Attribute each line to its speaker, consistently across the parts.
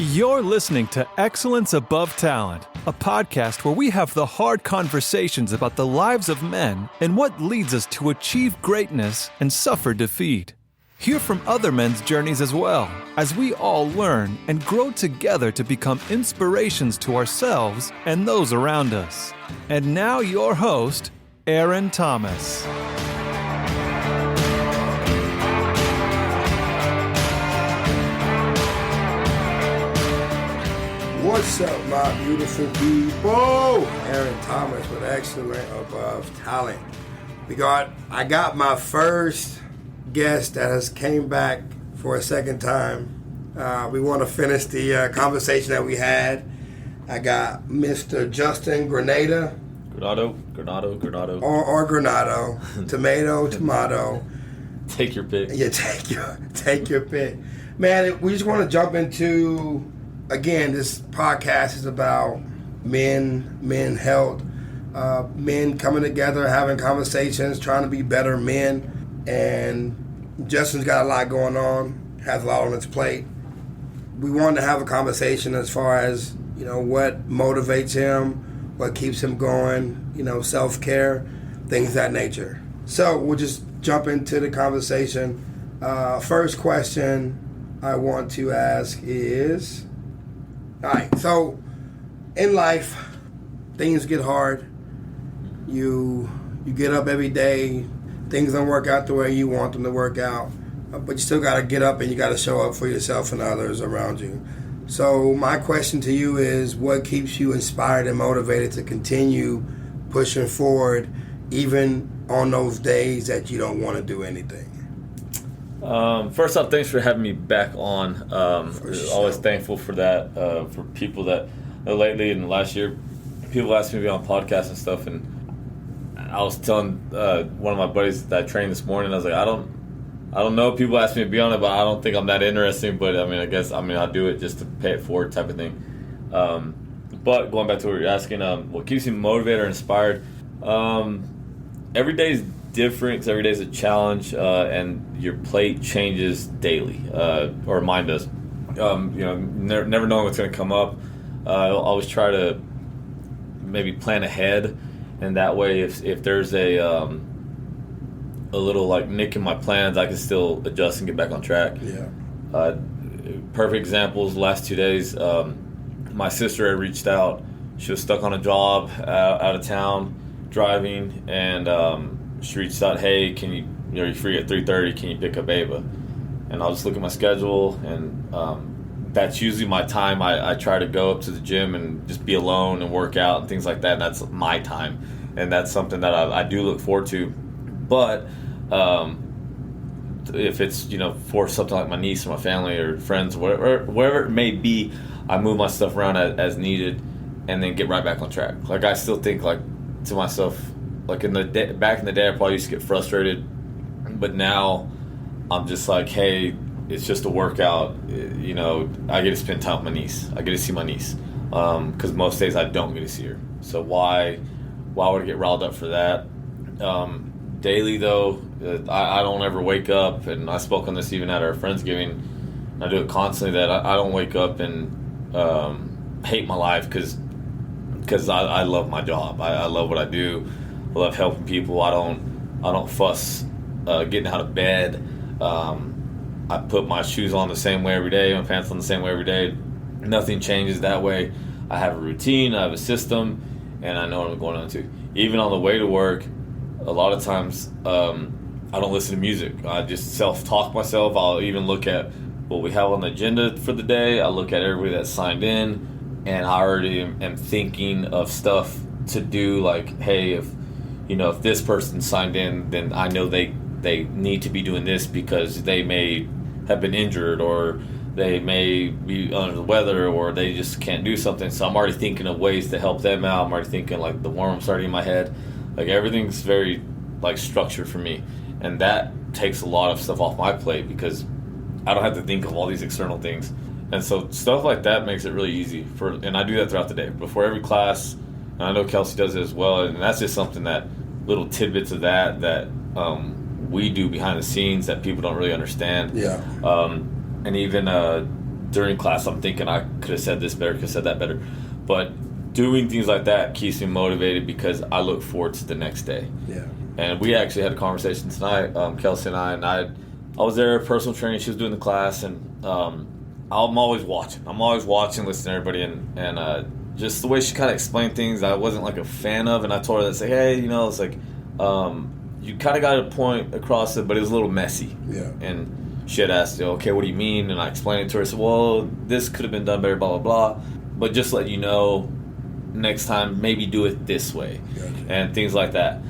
Speaker 1: You're listening to Excellence Above Talent, a podcast where we have the hard conversations about the lives of men and what leads us to achieve greatness and suffer defeat. Hear from other men's journeys as well, as we all learn and grow together to become inspirations to ourselves and those around us. And now your host, Aaron Thomas.
Speaker 2: What's up, my beautiful people? Aaron Thomas with Excellent Above Talent. I got my first guest that has came back for a second time. We want to finish the conversation that we had. I got Mr. Justin Granado.
Speaker 3: Granado.
Speaker 2: Or Granado. Tomato.
Speaker 3: Take your pick.
Speaker 2: Yeah, take your pick. Man, we just want to jump into... Again, this podcast is about men health, men coming together, having conversations, trying to be better men. And Justin's got a lot going on, has a lot on his plate. We wanted to have a conversation as far as, what motivates him, what keeps him going, self-care, things of that nature. So we'll just jump into the conversation. First question I want to ask is... All right, so in life, things get hard. You get up every day. Things don't work out the way you want them to work out. But you still got to get up and you got to show up for yourself and others around you. So my question to you is, what keeps you inspired and motivated to continue pushing forward even on those days that you don't want to do anything?
Speaker 3: First off, thanks for having me back on. Always thankful for that. For people that lately in the last year, people asked me to be on podcasts and stuff, and I was telling one of my buddies that I trained this morning, I was like, I don't know. People ask me to be on it, but I don't think I'm that interesting. But I guess I'll do it just to pay it forward, type of thing. But going back to what you're asking, what keeps me motivated or inspired? Every day is different because every day is a challenge, and your plate changes daily, or mine does. Never knowing what's going to come up. I'll always try to maybe plan ahead, and that way, if there's a little like nick in my plans, I can still adjust and get back on track.
Speaker 2: Yeah.
Speaker 3: Perfect examples. Last 2 days, my sister had reached out. She was stuck on a job out of town driving, and she reached out, hey, are you free at 3:30? Can you pick up Ava? And I'll just look at my schedule, and that's usually my time. I try to go up to the gym and just be alone and work out and things like that. And that's my time, and that's something that I do look forward to. But if it's for something like my niece or my family or friends, whatever it may be, I move my stuff around as needed, and then get right back on track. Like I still think like to myself. Like back in the day, I probably used to get frustrated, but now I'm just like, hey, it's just a workout. I get to spend time with my niece. I get to see my niece, because most days I don't get to see her. So why would I get riled up for that? Daily though, I don't ever wake up, and I spoke on this even at our Friendsgiving. I do it constantly that I don't wake up and hate my life because I love my job. I love what I do. I love helping people. I don't fuss getting out of bed. I put my shoes on the same way every day, my pants on the same way every day. Nothing changes that way. I have a routine, I have a system, and I know what I'm going on to. Even on the way to work, a lot of times I don't listen to music. I just self-talk myself. I'll even look at what we have on the agenda for the day. I look at everybody that's signed in, and I already am thinking of stuff to do, like, hey, if this person signed in, then I know they need to be doing this because they may have been injured, or they may be under the weather, or they just can't do something. So I'm already thinking of ways to help them out. I'm already thinking like the warm-up starting in my head. Like everything's very like structured for me, and that takes a lot of stuff off my plate because I don't have to think of all these external things. And so stuff like that makes it really easy and I do that throughout the day before every class. And I know Kelsey does it as well, and that's just something that little tidbits of that we do behind the scenes that people don't really understand.
Speaker 2: Yeah.
Speaker 3: And even during class I'm thinking I could have said this better, could have said that better. But doing things like that keeps me motivated because I look forward to the next day.
Speaker 2: Yeah.
Speaker 3: And we actually had a conversation tonight, Kelsey and I was there, personal training, she was doing the class, and I'm always watching. Listening to everybody, and just the way she kind of explained things, I wasn't like a fan of, and I told her that, say, hey, it's like, you kind of got a point across it, but it was a little messy.
Speaker 2: Yeah.
Speaker 3: And she had asked, okay, what do you mean? And I explained it to her. I said, well, this could have been done better, blah, blah, blah. But just let you know, next time, maybe do it this way.
Speaker 2: Gotcha.
Speaker 3: And things like that.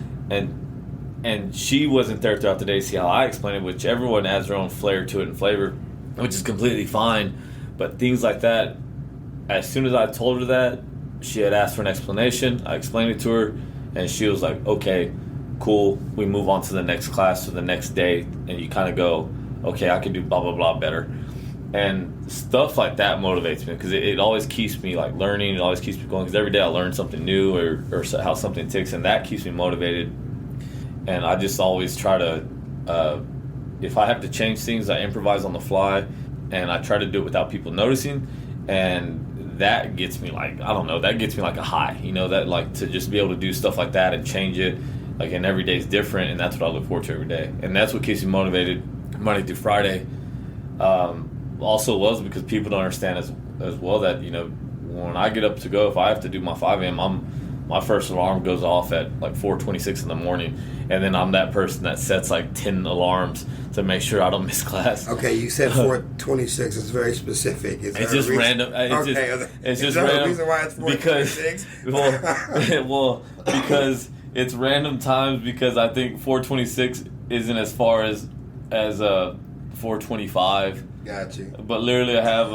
Speaker 3: And she wasn't there throughout the day to see how I explained it, which everyone adds their own flair to it and flavor, which is completely fine. But things like that, as soon as I told her that, she had asked for an explanation. I explained it to her, and she was like, okay, cool. We move on to the next class or the next day, and you kind of go, okay, I can do blah, blah, blah better. And stuff like that motivates me because it always keeps me like learning. It always keeps me going because every day I learn something new or how something ticks, and that keeps me motivated. And I just always try to, if I have to change things, I improvise on the fly, and I try to do it without people noticing. And that gets me like, I don't know, that gets me like a high, that like to just be able to do stuff like that and change it. Like, and every day is different, and that's what I look forward to every day. And that's what keeps me motivated Monday through Friday. Also was because people don't understand as well that, when I get up to go, if I have to do my 5 a.m., my first alarm goes off at like 4:26 in the morning, and then I'm that person that sets like 10 alarms to make sure I don't miss class.
Speaker 2: Okay, you said 4:26. It's very specific.
Speaker 3: It's just random. It's just random.
Speaker 2: Reason why it's 4:26?
Speaker 3: Well, because it's random times. Because I think 4:26 isn't as far as 4:25.
Speaker 2: Got you.
Speaker 3: But literally, I have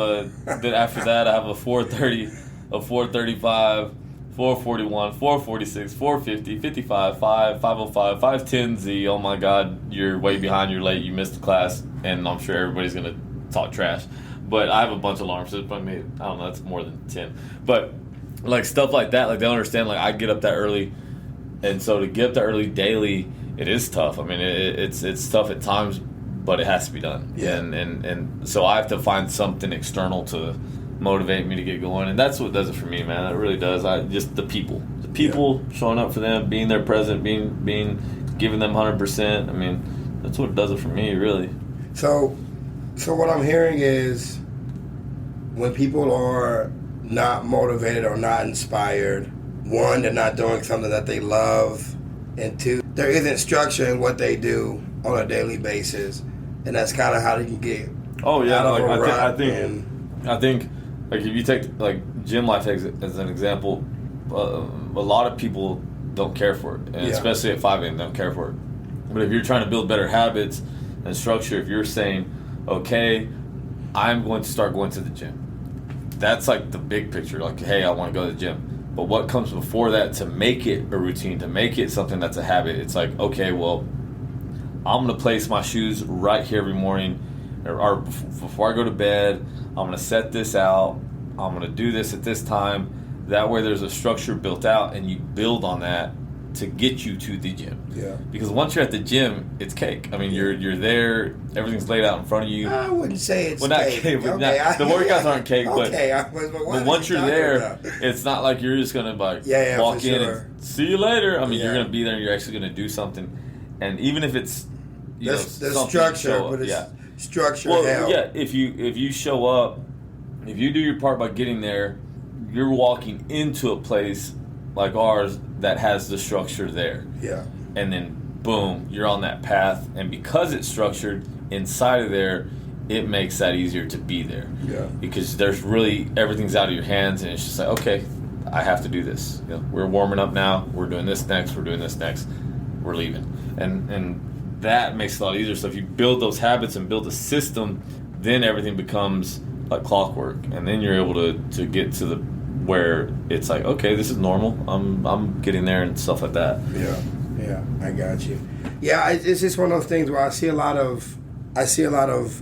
Speaker 3: then after that, I have a 4:30, a 4:35. 4:41, 4:46, 4:50, 55, 5, 5:05, 5:10Z. Oh my God, you're way behind, you're late, you missed the class, and I'm sure everybody's gonna talk trash. But I have a bunch of alarms, so I don't know, that's more than 10. But like stuff like that, like they don't understand. Like I get up that early, and so to get up that early daily, it is tough. I mean, it's tough at times, but it has to be done.
Speaker 2: Yeah.
Speaker 3: And so I have to find something external to motivate me to get going, and that's what does it for me, man. It really does. Just the people showing up for them, being there present, being giving them 100%. I mean, that's what does it for me, really.
Speaker 2: So what I'm hearing is when people are not motivated or not inspired, one, they're not doing something that they love, and two, there isn't structure in what they do on a daily basis, and that's kind of how they can get
Speaker 3: out of a rut. I think like if you take like gym life as an example, a lot of people don't care for it, and especially at 5 a.m. don't care for it. But if you're trying to build better habits and structure, if you're saying, okay, I'm going to start going to the gym, that's like the big picture. Like, hey, I want to go to the gym. But what comes before that to make it a routine, to make it something that's a habit? It's like, okay, well, I'm going to place my shoes right here every morning, or before I go to bed. I'm going to set this out. I'm going to do this at this time. That way there's a structure built out, and you build on that to get you to the gym.
Speaker 2: Yeah.
Speaker 3: Because once you're at the gym, it's cake. I mean, you're there. Everything's laid out in front of you.
Speaker 2: I wouldn't say it's
Speaker 3: well, not
Speaker 2: cake.
Speaker 3: cake. But the workouts aren't cake.
Speaker 2: Okay,
Speaker 3: but once you're there, it's not like you're just going to walk in and see you later. I mean, you're going to be there, and you're actually going to do something. And even if it's
Speaker 2: there's structure, but it's structure.
Speaker 3: Well, yeah. If you show up, if you do your part by getting there, you're walking into a place like ours that has the structure there. Yeah. And then boom, you're on that path, and because it's structured inside of there, it makes that easier to be there. Yeah. Because there's really everything's out of your hands, and it's just like, okay, I have to do this. We're warming up now. We're doing this next. We're doing this next. We're leaving, and that makes it a lot easier. So if you build those habits and build a system, then everything becomes like clockwork, and then you're able to get to the where it's like, okay, this is normal. I'm getting there and stuff like that.
Speaker 2: Yeah, I got you. Yeah, it's just one of those things where I see a lot of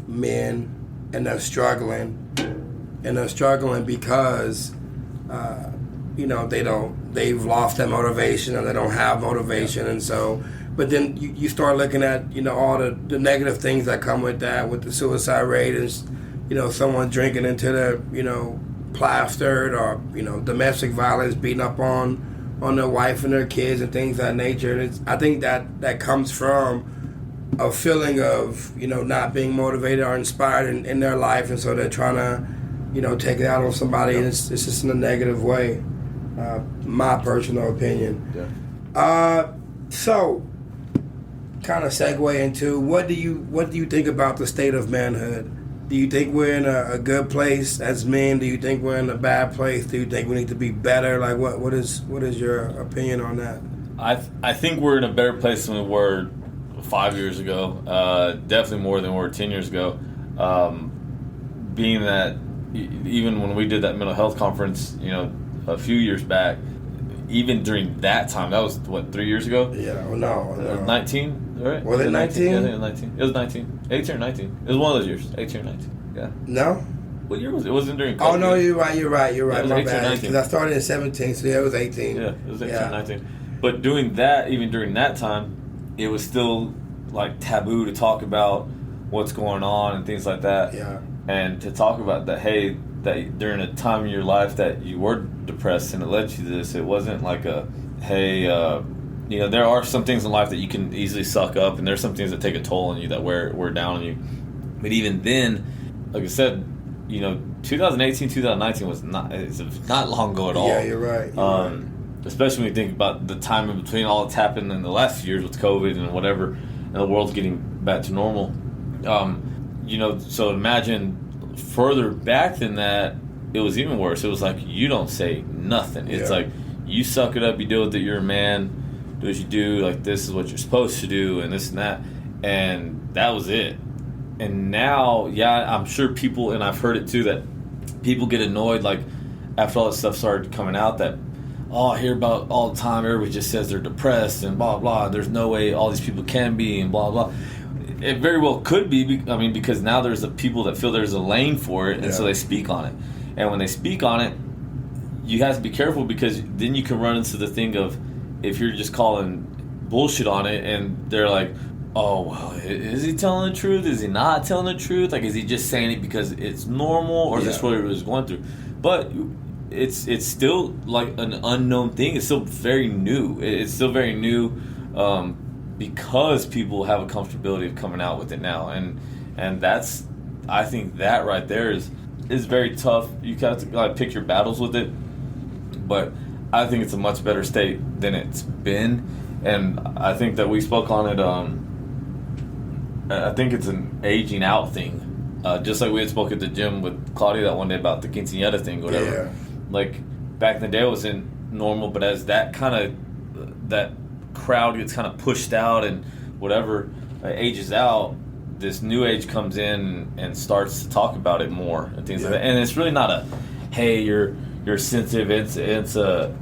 Speaker 2: men, and they're struggling because they've lost their motivation, or they don't have motivation, and so. But then you start looking at all the negative things that come with that, with the suicide rate, and someone drinking into the, plastered, or, domestic violence, beating up on their wife and their kids and things of that nature. And I think that comes from a feeling of, not being motivated or inspired in their life, and so they're trying to, take it out on somebody, and it's just in a negative way. My personal opinion.
Speaker 3: Yeah.
Speaker 2: So, kind of segue into what do you think about the state of manhood? Do you think we're in a good place as men? Do you think we're in a bad place? Do you think we need to be better? Like, what is your opinion on that?
Speaker 3: I think we're in a better place than we were 5 years ago. Definitely more than we were 10 years ago. Being that even when we did that mental health conference, a few years back, even during that time, that was, 3 years ago?
Speaker 2: Yeah, no.
Speaker 3: 19, right?
Speaker 2: Was it 19?
Speaker 3: Yeah, I think it was 19. It was 19. 18 or 19. It was one of those years, 18 or 19. Yeah.
Speaker 2: No?
Speaker 3: What year was it? It wasn't during COVID.
Speaker 2: Oh, no, you're right.
Speaker 3: Yeah,
Speaker 2: My bad. Because I started in 17, so yeah, it was 18.
Speaker 3: Yeah, it was 18, 19. But doing that, even during that time, it was still, like, taboo to talk about what's going on and things like that.
Speaker 2: Yeah.
Speaker 3: And to talk about that, hey, that during a time in your life that you were depressed and it led you to this, it wasn't like a, hey, there are some things in life that you can easily suck up, and there's some things that take a toll on you, that wear down on you. But even then, like I said, 2018, 2019 it's not long ago at all.
Speaker 2: Yeah, you're right.
Speaker 3: Especially when you think about the time in between all that's happened in the last few years with COVID and whatever, and the world's getting back to normal. So imagine further back than that, it was even worse. It was like, you don't say nothing. It's like, you suck it up, you deal with it, you're a man, do what you do, like, this is what you're supposed to do, and this and that. And that was it. And now, yeah, I'm sure people, and I've heard it too, that people get annoyed, like, after all that stuff started coming out, that, I hear about all the time, everybody just says they're depressed and blah, blah, there's no way all these people can be, and blah, blah. It very well could be, because now there's people that feel there's a lane for it, and so they speak on it. And when they speak on it, you have to be careful, because then you can run into the thing of, if you're just calling bullshit on it, and they're like, oh, well, is he telling the truth? Is he not telling the truth? Like, is he just saying it because it's normal, or is this what he was going through? But it's still like an unknown thing. It's still very new. It's still very new, because people have a comfortability of coming out with it now, and that's, I think that right there is very tough. You have to pick your battles with it, but I think it's a much better state than it's been, and I think that we spoke on it. I think it's an aging out thing, just like we had spoke at the gym with Claudia that one day about the quinceañera thing, whatever. Yeah. Like, back in the day it wasn't normal, but as that crowd gets kind of pushed out and whatever ages out, this new age comes in and starts to talk about it more and things like that. And it's really not a, hey, you're sensitive. It's a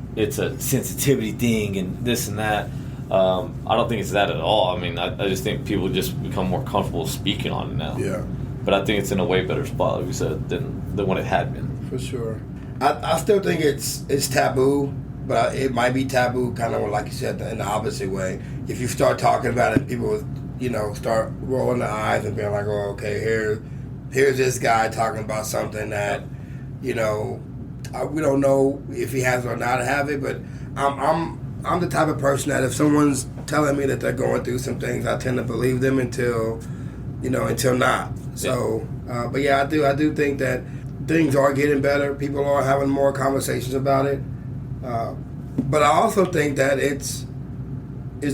Speaker 3: sensitivity thing and this and that. I don't think it's that at all. I mean, I just think people just become more comfortable speaking on it now. Yeah. But I think it's in a way better spot, like we said, than what it had been.
Speaker 2: For sure. I still think it's taboo, but it might be taboo kind of, like you said, in the opposite way. If you start talking about it, people will, start rolling their eyes and being like, oh, okay, here's this guy talking about something that, we don't know if he has or not have it, but I'm the type of person that if someone's telling me that they're going through some things, I tend to believe them until not. So, but yeah, I do think that things are getting better. People are having more conversations about it. But I also think that it's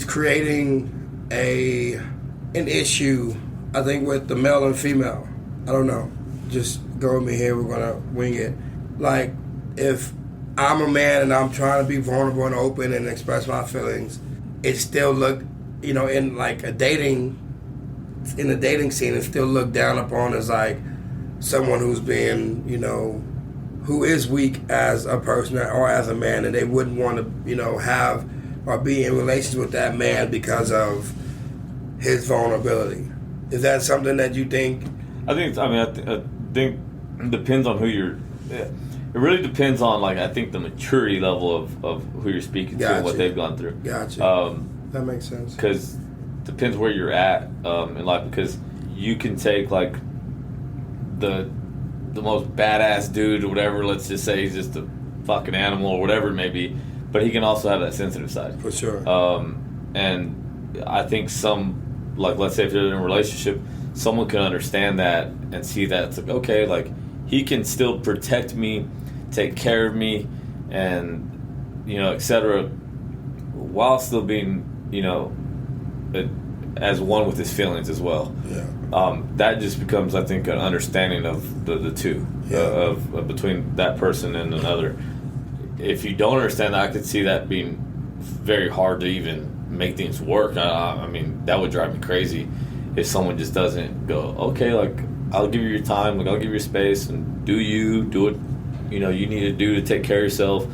Speaker 2: creating an issue, I think, with the male and female. I don't know. Just go with me here. We're going to wing it. Like, if I'm a man and I'm trying to be vulnerable and open and express my feelings, it still look, in the dating scene, it's still looked down upon as like someone who's being, who is weak as a person or as a man, and they wouldn't want to, have or be in relations with that man because of his vulnerability. Is that something that you think?
Speaker 3: I think it depends on who you're. It really depends on, I think, the maturity level of who you're speaking to and what they've gone through.
Speaker 2: Gotcha. That makes sense.
Speaker 3: Because it depends where you're at in life. Because you can take, the the most badass dude or whatever. Let's just say he's just a fucking animal or whatever it may be. But he can also have that sensitive side.
Speaker 2: For sure.
Speaker 3: And I think let's say if you're in a relationship, someone can understand that and see that it's like, okay, like he can still protect me, take care of me, and, you know, etc., while still being, you know, as one with his feelings as well.
Speaker 2: Yeah.
Speaker 3: That just becomes, I think, an understanding of the two, of between that person and another. If you don't understand that, I could see that being very hard to even make things work. I mean, that would drive me crazy if someone just doesn't go, okay, like, I'll give you your time, like, I'll give you your space, and do what, you know, you need to do to take care of yourself,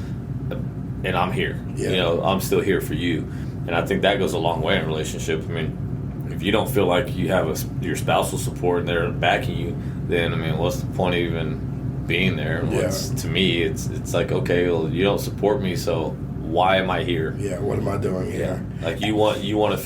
Speaker 3: and I'm here.
Speaker 2: Yeah.
Speaker 3: You know, I'm still here for you. And I think that goes a long way in a relationship. I mean, if you don't feel like you have your spousal support and they're backing you, then, I mean, what's the point of even being there? To me, it's like, okay, well, you don't support me, so why am I here?
Speaker 2: Yeah, what am I doing here?
Speaker 3: Yeah. Like, you want to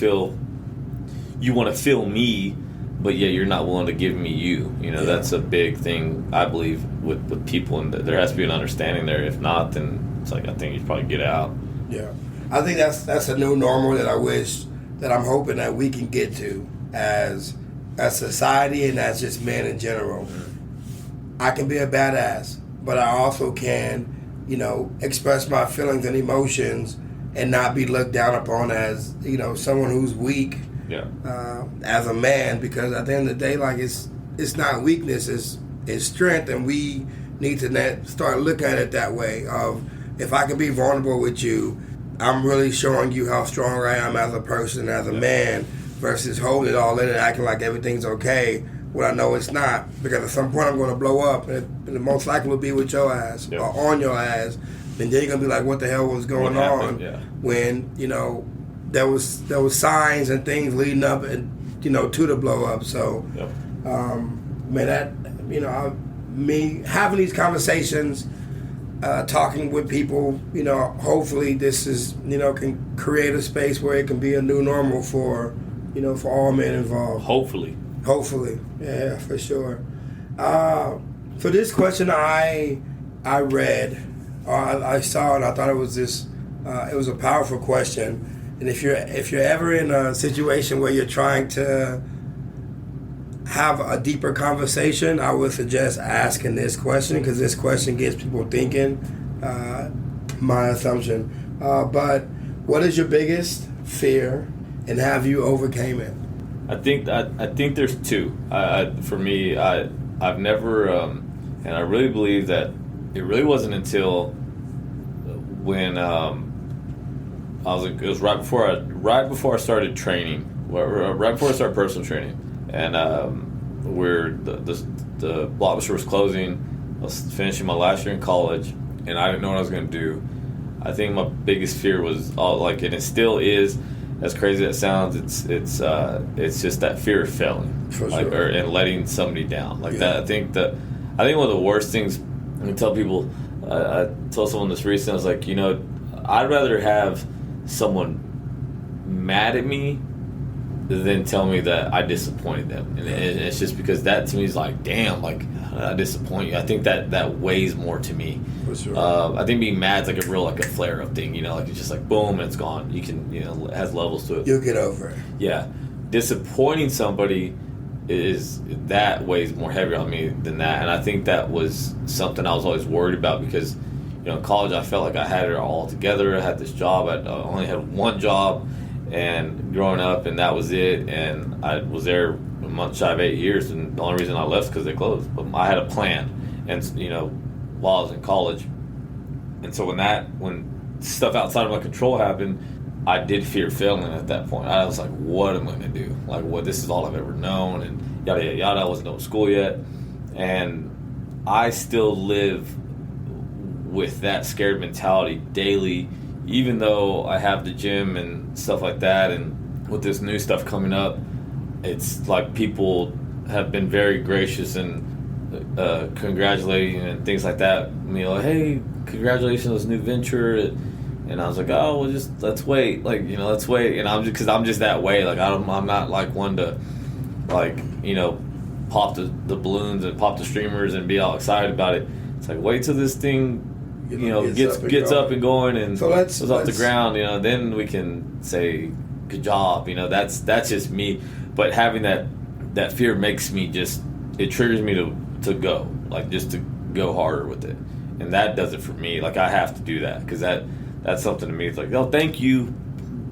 Speaker 3: feel me, but yet you're not willing to give me you. You know, that's a big thing, I believe, with people, and there has to be an understanding there. If not, then it's like, I think you should probably get out.
Speaker 2: Yeah. I think that's a new normal that I'm hoping that we can get to as a society and as just men in general. I can be a badass, but I also can, you know, express my feelings and emotions and not be looked down upon as, you know, someone who's weak.
Speaker 3: Yeah.
Speaker 2: As a man, because at the end of the day, like, it's not weakness, it's strength, and we need to start looking at it that way. Of, if I can be vulnerable with you, I'm really showing you how strong I am as a person, as a man, versus holding it all in and acting like everything's okay when I know it's not. Because at some point I'm going to blow up, and it most likely will be with your ass or on your ass, and then you're going to be like, what the hell was going on? Yeah. When, you know, there was signs and things leading up, and, you know, to the blow up. So, man, that, you know, me having these conversations, talking with people, you know, hopefully this is, you know, can create a space where it can be a new normal for, you know, for all men involved.
Speaker 3: Hopefully,
Speaker 2: yeah, for sure. For this question, I read, or I saw, and I thought it was it was a powerful question. And if you're ever in a situation where you're trying to have a deeper conversation, I would suggest asking this question, because this question gets people thinking. My assumption. But what is your biggest fear, and have you overcame it?
Speaker 3: I think there's two. For me, I've never, and I really believe that it really wasn't until when it was right before I started training, right before I started personal training, and where the Blockbuster was closing. I was finishing my last year in college, and I didn't know what I was going to do. I think my biggest fear was and it still is, as crazy as it sounds, it's just that fear of failing, and letting somebody down, that. I think one of the worst things I can tell people. I told someone this recently. I was like, you know, I'd rather have someone mad at me than tell me that I disappointed them, and it's just because that to me is like, damn, like, I disappoint you. I think that weighs more to me.
Speaker 2: For sure.
Speaker 3: I think being mad is like a real, like, a flare up thing, you know, like, it's just like boom and it's gone. You can, you know, it has levels to it.
Speaker 2: You'll get over it.
Speaker 3: Yeah, disappointing somebody that weighs more heavy on me than that, and I think that was something I was always worried about, because, you know, in college I felt like I had it all together. I had this job. I only had one job, and growing up, and that was it. And I was there a month shy of 8 years, and the only reason I left is because they closed. But I had a plan, and, you know, while I was in college, and so when stuff outside of my control happened, I did fear failing at that point. I was like, what am I going to do? Like, what? This is all I've ever known, and yada, yada, yada. I wasn't going to school yet. And I still live with that scared mentality daily, even though I have the gym and stuff like that. And with this new stuff coming up, it's like people have been very gracious and congratulating and things like that. You know, hey, congratulations on this new venture. And I was like, oh, well, just let's wait. Like, you know, let's wait. And I'm just that way. Like, I'm not like one to, like, you know, pop the balloons and pop the streamers and be all excited about it. It's like, wait till this thing, gets up and going and goes off the ground. Then we can say, good job. That's just me. But having that fear makes me it triggers me to go, like just to go harder with it. And that does it for me. Like I have to do that because that's something to me. It's like, oh, thank you.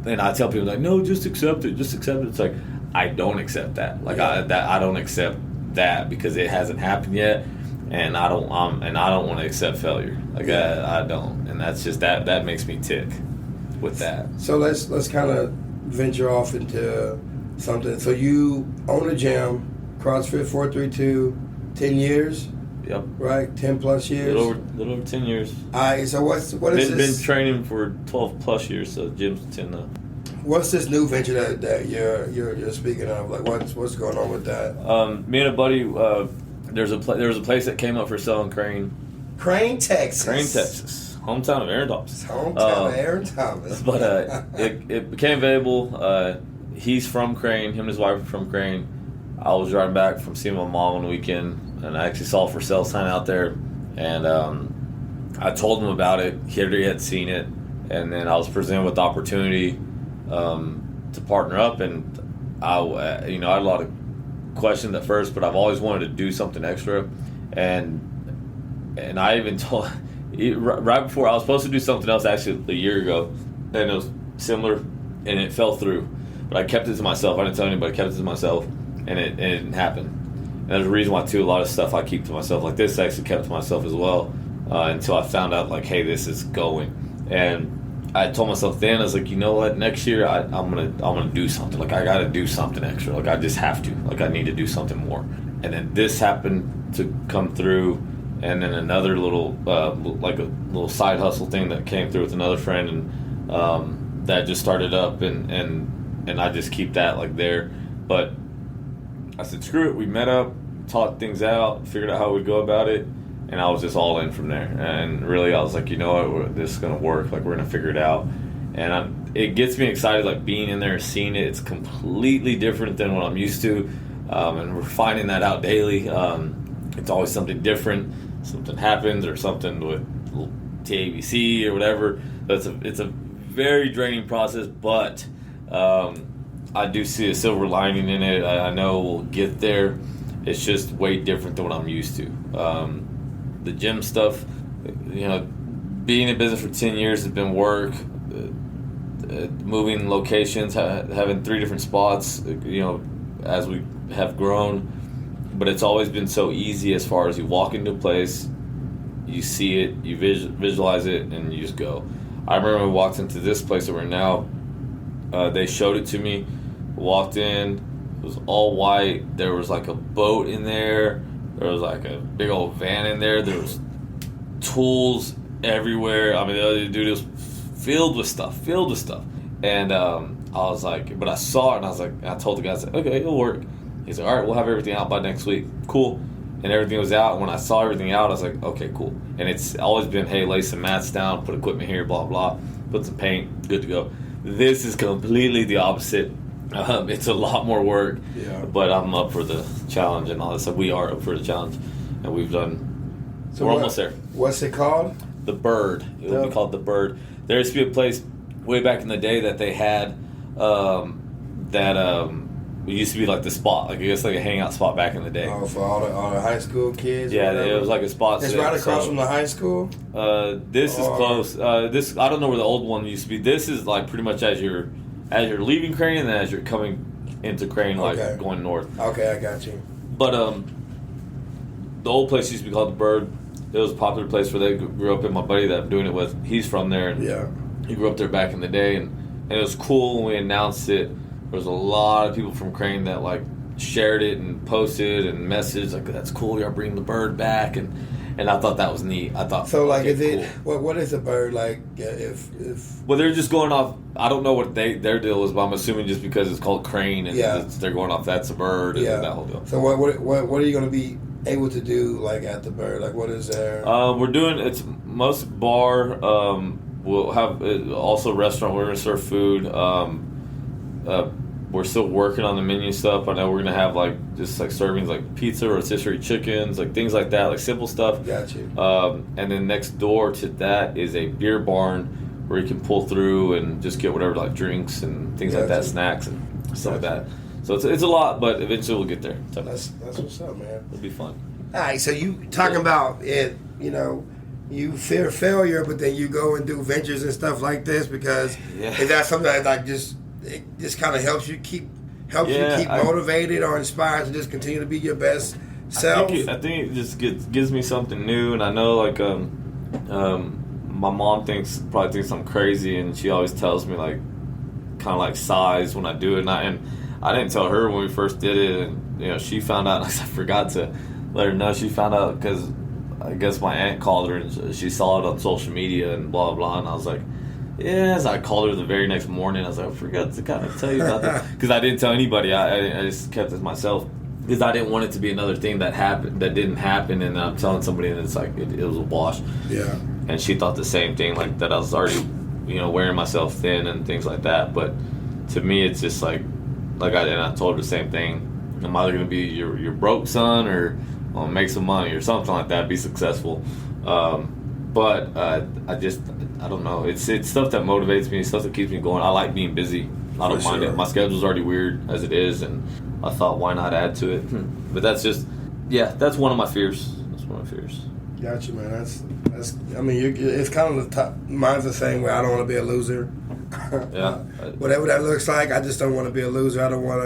Speaker 3: And I tell people like, no, just accept it. Just accept it. It's like, I don't accept that. Like I don't accept that because it hasn't happened yet. And I don't want to accept failure. Like I don't. And that's just that makes me tick with that.
Speaker 2: So let's kind of venture off into something. So you own a gym, CrossFit 432, 10 years?
Speaker 3: Yep.
Speaker 2: Right? 10 plus years?
Speaker 3: Little over 10 years.
Speaker 2: All right, so what is this?
Speaker 3: Been training for 12 plus years, so gym's 10 now.
Speaker 2: What's this new venture that you're speaking of? Like what's going on with that?
Speaker 3: Me and a buddy, there was a place that came up for selling Crane.
Speaker 2: Crane, Texas.
Speaker 3: Hometown of Aaron Thomas.
Speaker 2: Hometown of Aaron Thomas.
Speaker 3: But it became available. He's from Crane. Him and his wife are from Crane. I was driving back from seeing my mom on the weekend, and I actually saw a for sale sign out there. And I told him about it. He already had seen it. And then I was presented with the opportunity to partner up. And I had a lot of questions at first, but I've always wanted to do something extra. And I even told... Right before, I was supposed to do something else actually a year ago, and it was similar, and it fell through. But I kept it to myself. I didn't tell anybody. I kept it to myself, and it didn't happen. And there's a reason why, too, a lot of stuff I keep to myself. Like this, I actually kept to myself as well until I found out, like, hey, this is going. And I told myself then, I was like, you know what? Next year, I'm gonna do something. Like, I got to do something extra. Like, I just have to. Like, I need to do something more. And then this happened to come through. And then another little, like a little side hustle thing that came through with another friend, and that just started up, and I just keep that like there. But I said, screw it. We met up, talked things out, figured out how we'd go about it, and I was just all in from there. And really, I was like, you know what, this is gonna work. Like we're gonna figure it out. And it gets me excited, like being in there, seeing it. It's completely different than what I'm used to, and we're finding that out daily. It's always something different. Something happens or something with TABC or whatever. But it's a very draining process, but I do see a silver lining in it. I know we'll get there. It's just way different than what I'm used to. The gym stuff, being in business for 10 years has been work. Moving locations, having 3 different spots, as we have grown. But it's always been so easy as far as you walk into a place, you see it, you visualize it, and you just go. I remember we walked into this place that we're in now. They showed it to me. Walked in. It was all white. There was like a boat in there. There was like a big old van in there. There was tools everywhere. I mean, the other dude was filled with stuff. And I was like, but I saw it, and I was like, I told the guy, I said, okay, it'll work. He's like, all right, we'll have everything out by next week. Cool. And everything was out. And when I saw everything out, I was like, okay, cool. And it's always been, hey, lay some mats down, put equipment here, blah, blah, put some paint, good to go. This is completely the opposite. It's a lot more work. Yeah. But I'm up for the challenge and all this stuff. We are up for the challenge. And we've done, so we're almost there.
Speaker 2: What's it called?
Speaker 3: The Bird. It will be called The Bird. There used to be a place way back in the day that they had it used to be like the spot, like I guess like a hangout spot back in the day.
Speaker 2: Oh, for all the high school kids?
Speaker 3: Yeah, it was like a spot.
Speaker 2: It's right across from the high school?
Speaker 3: This is close. This I don't know where the old one used to be. This is like pretty much as you're leaving Crane and then as you're coming into Crane, like going north.
Speaker 2: Okay, I got you.
Speaker 3: But the old place used to be called The Bird. It was a popular place where they grew up, and my buddy that I'm doing it with, he's from there. And he grew up there back in the day, and it was cool when we announced it. There was a lot of people from Crane that like shared it and posted and messaged like, that's cool, you're bringing The Bird back, and I thought that was neat. I thought
Speaker 2: so. Like, is it what is The Bird like? If
Speaker 3: well, they're just going off. I don't know what their deal is, but I'm assuming just because it's called Crane and they're going off that's a bird and that whole deal.
Speaker 2: So what are you going to be able to do like at The Bird? Like, what is there?
Speaker 3: We're doing it's most bar. We'll have also restaurant. We're going to serve food. we're still working on the menu stuff. I know we're gonna have like just like servings like pizza, rotisserie chickens, like things like that, like simple stuff.
Speaker 2: Got you.
Speaker 3: And then next door to that is a beer barn where you can pull through and just get whatever like drinks and things like that, snacks and stuff like that. So it's a lot, but eventually we'll get there. So
Speaker 2: That's what's up, man.
Speaker 3: it'll be fun.
Speaker 2: All right, so you talking about it, you know, you fear failure, but then you go and do ventures and stuff like this because is that something that like just kind of helps you keep motivated or inspired to just continue to be your best self?
Speaker 3: I think it just gives me something new, and I know like my mom probably thinks I'm crazy, and she always tells me like kind of like sighs when I do it, and I didn't tell her when we first did it, and you know she found out. I forgot to let her know. She found out because I guess my aunt called her and she saw it on social media and blah blah blah, and I was like, yes. I called her the very next morning. I was like, I forgot to kind of tell you about that because I didn't tell anybody. I just kept it to myself because I didn't want it to be another thing that happened that didn't happen, and I'm telling somebody and it's like it was a wash.
Speaker 2: Yeah.
Speaker 3: And she thought the same thing, like that I was already, you know, wearing myself thin and things like that. But to me, it's just like I told her the same thing. I'm either gonna be your broke son or make some money or something like that, be successful. But I don't know. It's stuff that motivates me, stuff that keeps me going. I like being busy. I don't mind it. My schedule's already weird as it is, and I thought, why not add to it? But that's one of my fears. That's one of my fears.
Speaker 2: Got you, man. That's. I mean, it's kind of the top. Mine's the same way. I don't want to be a loser.
Speaker 3: Yeah.
Speaker 2: Whatever that looks like, I just don't want to be a loser. I don't want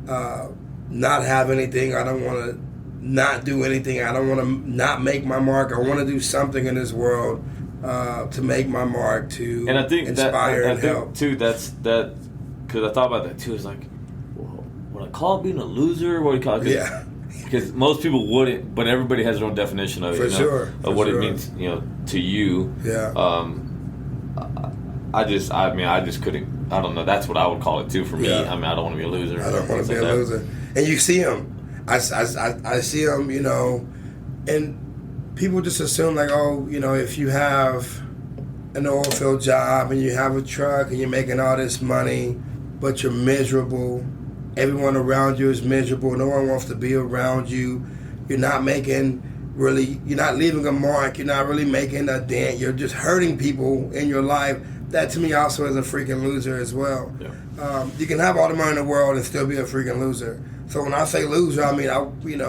Speaker 2: to not have anything. I don't want to not do anything. I don't want to not make my mark. I want to do something in this world to make my mark, to
Speaker 3: and I think
Speaker 2: inspire and help.
Speaker 3: Think too. That's that because I thought about that too. It's like, well, would I call it being a loser? What do you call it?
Speaker 2: Yeah.
Speaker 3: Because most people wouldn't, but everybody has their own definition of it. Of what it means, to you.
Speaker 2: Yeah.
Speaker 3: I just couldn't. I don't know. That's what I would call it too for me.
Speaker 2: Yeah.
Speaker 3: I mean, I don't want to be a loser.
Speaker 2: I don't want to be a loser. And you see them. I see them, and people just assume like, oh, if you have an oil field job and you have a truck and you're making all this money, but you're miserable. Everyone around you is miserable. No one wants to be around you. You're not leaving a mark. You're not really making a dent. You're just hurting people in your life. That to me also is a freaking loser as well. Yeah. You can have all the money in the world and still be a freaking loser. So when I say loser, I mean,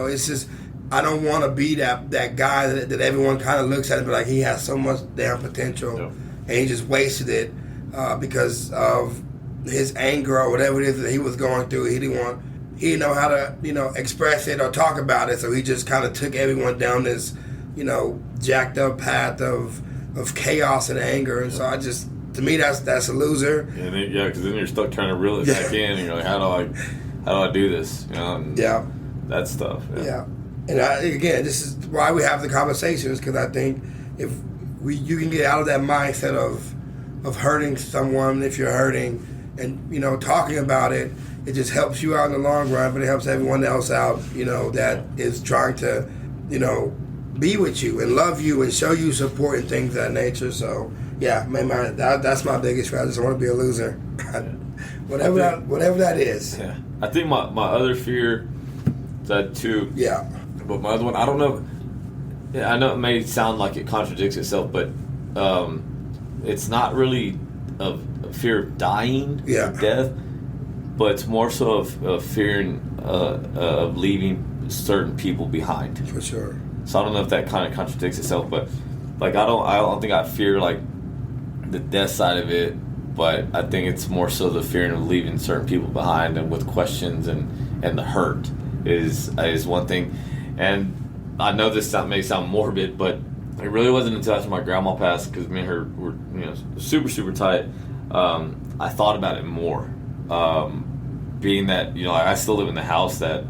Speaker 2: it's just, I don't want to be that guy that everyone kind of looks at and be like, he has so much damn potential, yeah, and he just wasted it because of his anger or whatever it is that he was going through. He didn't know how to, express it or talk about it, so he just kind of took everyone down this, jacked up path of chaos and anger. And so to me, that's a loser.
Speaker 3: Yeah, because then you're stuck trying to reel it back in, and you're like, how do I do this?
Speaker 2: Yeah.
Speaker 3: That stuff.
Speaker 2: Yeah. And again, this is why we have the conversations, because I think if you can get out of that mindset of hurting someone, if you're hurting, and talking about it, it just helps you out in the long run, but it helps everyone else out, that is trying to, be with you and love you and show you support and things of that nature. So yeah, man, that's my biggest fear. I just want to be a loser. whatever that is.
Speaker 3: Yeah. I think my other fear is that too.
Speaker 2: Yeah.
Speaker 3: But my other one, I don't know. Yeah, I know it may sound like it contradicts itself, but it's not really a fear of dying,
Speaker 2: yeah,
Speaker 3: or death, but it's more so of fearing of leaving certain people behind.
Speaker 2: For sure.
Speaker 3: So I don't know if that kind of contradicts itself, but like I don't think I fear like the death side of it, but I think it's more so the fearing of leaving certain people behind and with questions and the hurt is one thing. And I know this may sound morbid, but it really wasn't until after my grandma passed, because me and her were super, super tight. I thought about it more, being that I still live in the house that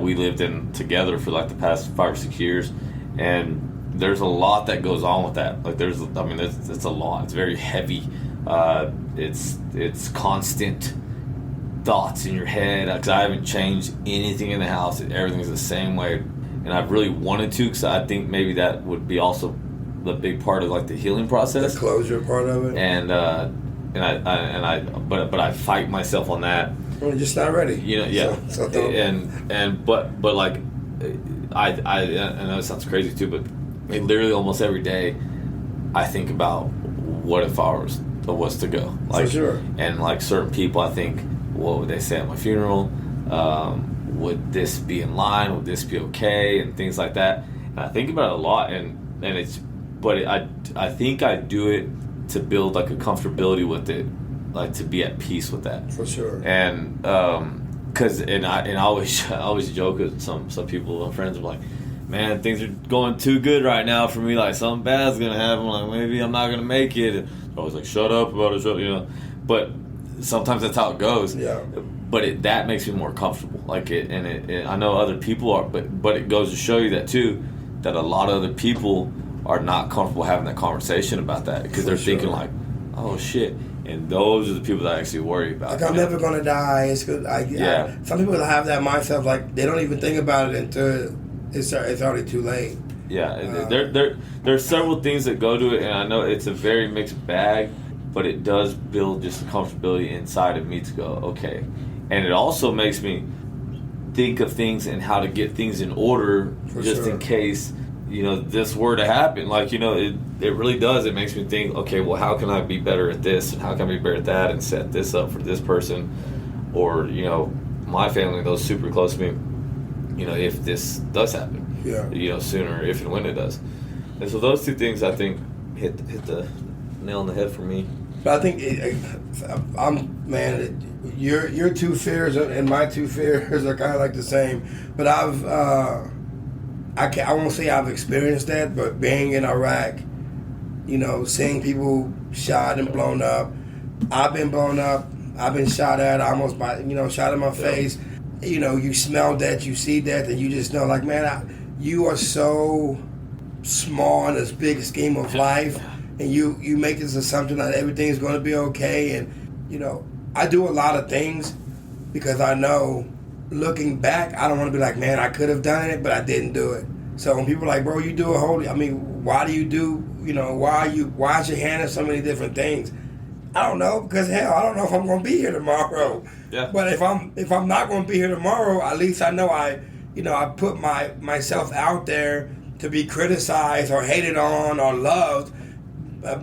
Speaker 3: we lived in together for like the past 5 or 6 years, and there's a lot that goes on with that. Like it's a lot. It's very heavy. It's constant thoughts in your head, because I haven't changed anything in the house. Everything's the same way, and I've really wanted to, because I think maybe that would be also the big part of like the healing process,
Speaker 2: the closure part of it.
Speaker 3: And but I fight myself on that.
Speaker 2: You're just not ready.
Speaker 3: You know, yeah. But like, I know it sounds crazy too, but literally almost every day, I think about what if I was to go. Like,
Speaker 2: for sure.
Speaker 3: And like certain people, I think, what would they say at my funeral? Would this be in line? Would this be okay? And things like that. And I think about it a lot, I think I do it to build like a comfortability with it, like to be at peace with that.
Speaker 2: For sure.
Speaker 3: And I always joke with some people, friends, are like, man, things are going too good right now for me. Like something bad's gonna happen. Like maybe I'm not gonna make it. And I was like, shut up about it, you know. But sometimes that's how it goes.
Speaker 2: Yeah.
Speaker 3: But that makes me more comfortable. Like it, I know other people are, but it goes to show you that too, that a lot of other people are not comfortable having that conversation about that because they're thinking like, oh shit. And those are the people that I actually worry about.
Speaker 2: Like, I'm never gonna die. It's good. Some people have that mindset, like they don't even think about it until it's already too late.
Speaker 3: Yeah, there's several things that go to it, and I know it's a very mixed bag, but it does build just a comfortability inside of me to go, okay. And it also makes me think of things and how to get things in order in case, you know, this were to happen. Like, you know, it really does. It makes me think, okay, well, how can I be better at this and how can I be better at that and set this up for this person or, you know, my family, those super close to me, you know, if this does happen, you know, sooner, if and when it does. And so those two things, I think, hit the nail on the head for me.
Speaker 2: But I think your two fears and my two fears are kind of like the same. But I won't say I've experienced that, but being in Iraq, you know, seeing people shot and blown up. I've been blown up. I've been shot at, shot in my face. You know, you smell death, you see death, and you just know, like, man, you are so small in this big scheme of life, and you make this assumption that everything's going to be okay. And, you know, I do a lot of things because I know, looking back, I don't want to be like, man, I could have done it, but I didn't do it. So when people are like, bro, you do a whole, why do you do, you know, why is your hand in so many different things? I don't know, because hell, I don't know if I'm going to be here tomorrow.
Speaker 3: Yeah.
Speaker 2: But if I'm not going to be here tomorrow, at least I know I put myself out there to be criticized or hated on or loved.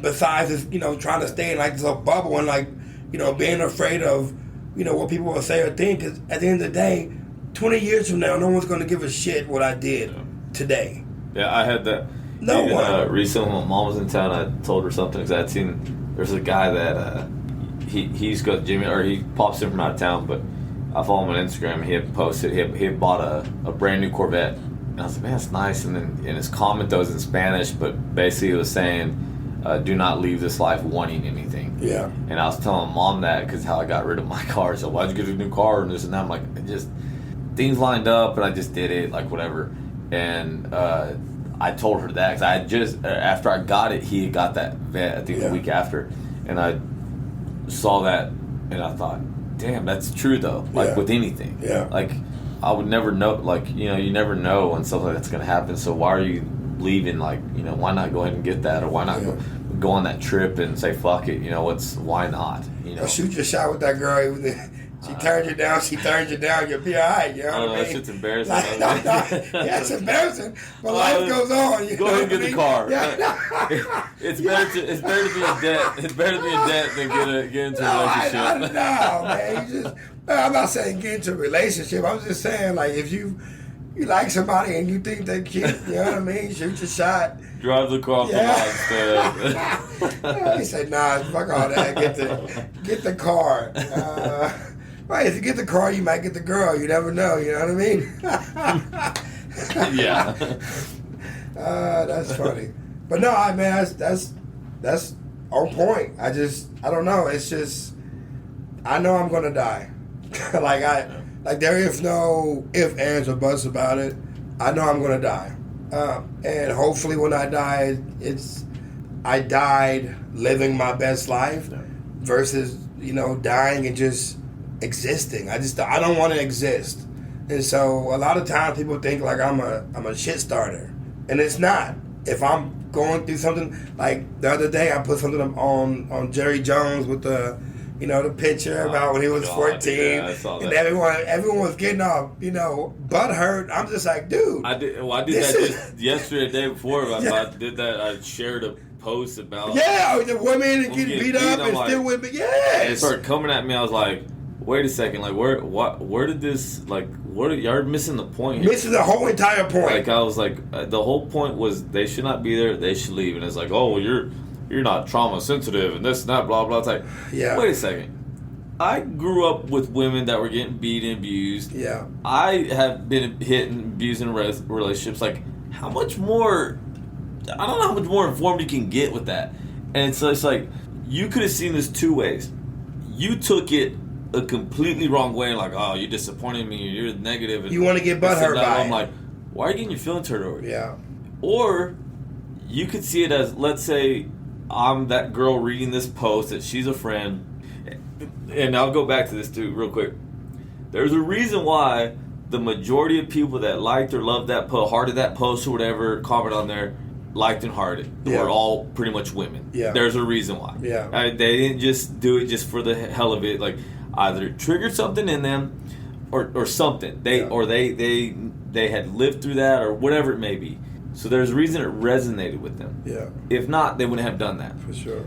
Speaker 2: Besides, you know, trying to stay in like this little bubble and like, you know, being afraid of, you know, what people will say or think. Because at the end of the day, 20 years from now, no one's going to give a shit what I did today.
Speaker 3: Yeah, I had that.
Speaker 2: No one.
Speaker 3: Recently, when Mom was in town, I told her something because I'd seen there's a guy that he's got Jimmy, or he pops in from out of town, but I follow him on Instagram. He had posted he had bought a brand new Corvette, and I was like, man, that's nice. And then in his comment, though, was in Spanish, but basically it was saying, do not leave this life wanting anything.
Speaker 2: Yeah.
Speaker 3: And I was telling Mom that because how I got rid of my car. So why'd you get a new car and this and that? I'm like, just things lined up, and I just did it, like whatever. And I told her that because I had just after I got it, he got that vet I think the week after, and I saw that and I thought, damn, that's true though. Like with anything, like I would never know. Like, you know, you never know when something like that's gonna happen. So why are you leaving? Like, you know, why not go ahead and get that, or why not go on that trip and say fuck it? You know, why not? You know,
Speaker 2: shoot your shot with that girl. She turns you down. She turns you down. You'll be all right. You know what I mean?
Speaker 3: That shit's embarrassing.
Speaker 2: Yeah, it's embarrassing. But life goes on.
Speaker 3: Go ahead and get the car. Yeah. It's better to be in debt. It's better to be in debt than get into a relationship.
Speaker 2: No, man. I'm not saying get into a relationship. I'm just saying, like, if you like somebody and you think they're cute, you know what I mean? Shoot your shot.
Speaker 3: Drive the car off the lot instead.
Speaker 2: He said, nah, fuck all that. Get the car. Right, if you get the car, you might get the girl. You never know. You know what I mean?
Speaker 3: Yeah.
Speaker 2: That's funny. But no, that's on point. I don't know. It's just, I know I'm gonna die. Like there is no ifs, ands, or buts about it. I know I'm gonna die, and hopefully when I die, I died living my best life versus, you know, dying and just existing. I don't want to exist. And so a lot of times people think like I'm a shit starter, and it's not. if I'm going through something, like the other day, I put something on Jerry Jones with the picture about when he was 14,
Speaker 3: I saw that.
Speaker 2: and everyone was getting all, butt hurt. I'm just like, dude.
Speaker 3: I did that just yesterday, the day before. I did that. I shared a post about
Speaker 2: the women and getting beat up and still with me. Yes.
Speaker 3: And it started coming at me. I was like, wait a second, like where did this, like, you're missing the point here.
Speaker 2: Missing the whole entire point.
Speaker 3: Like, I was like, the whole point was they should not be there, they should leave. And it's like, oh, well, you're not trauma sensitive and this and that, blah blah. It's like, wait a second, I grew up with women that were getting beat and abused.
Speaker 2: Yeah,
Speaker 3: I have been hit and abused in relationships. Like, how much more, I don't know how much more informed you can get with that. And it's like, you could have seen this two ways. You took it a completely wrong way, like, oh, you're disappointing me, you're negative, and
Speaker 2: you want to get butthurt by it.
Speaker 3: I'm like, why are you getting your feelings hurt over it?
Speaker 2: Yeah.
Speaker 3: Or you could see it as, let's say I'm that girl reading this post that she's a friend, and I'll go back to this too real quick. There's a reason why the majority of people that liked or loved that post, hearted that post or whatever, comment on there, liked and hearted.
Speaker 2: Yeah.
Speaker 3: We're all pretty much women.
Speaker 2: Yeah.
Speaker 3: There's a reason why.
Speaker 2: Yeah.
Speaker 3: They didn't just do it just for the hell of it. Like, either it triggered something in them, or something. They had lived through that, or whatever it may be. So there's a reason it resonated with them.
Speaker 2: Yeah.
Speaker 3: If not, they wouldn't have done that.
Speaker 2: For sure.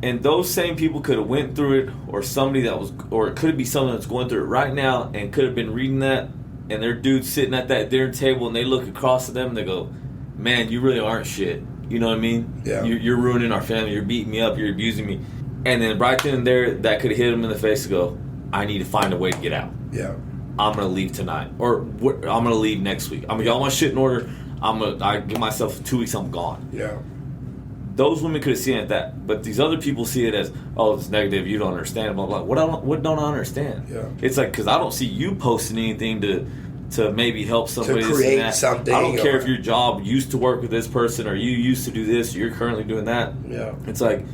Speaker 3: And those same people could have went through it, or somebody that was, or it could be someone that's going through it right now and could have been reading that, and their dude sitting at that dinner table, and they look across at them and they go, man, you really aren't shit. You know what I mean?
Speaker 2: Yeah.
Speaker 3: You're ruining our family. You're beating me up. You're abusing me. And then right then and there, that could hit them in the face to go, I need to find a way to get out.
Speaker 2: Yeah.
Speaker 3: I'm going to leave tonight. Or I'm going to leave next week. I'm going to get all my shit in order. I give myself 2 weeks, I'm gone.
Speaker 2: Yeah.
Speaker 3: Those women could have seen it that. But these other people see it as, oh, it's negative, you don't understand, blah, blah. What don't I understand?
Speaker 2: Yeah.
Speaker 3: It's like, because I don't see you posting anything to maybe help somebody.
Speaker 2: To create something.
Speaker 3: I don't care if your job used to work with this person, or you used to do this, or you're currently doing that.
Speaker 2: Yeah.
Speaker 3: It's like,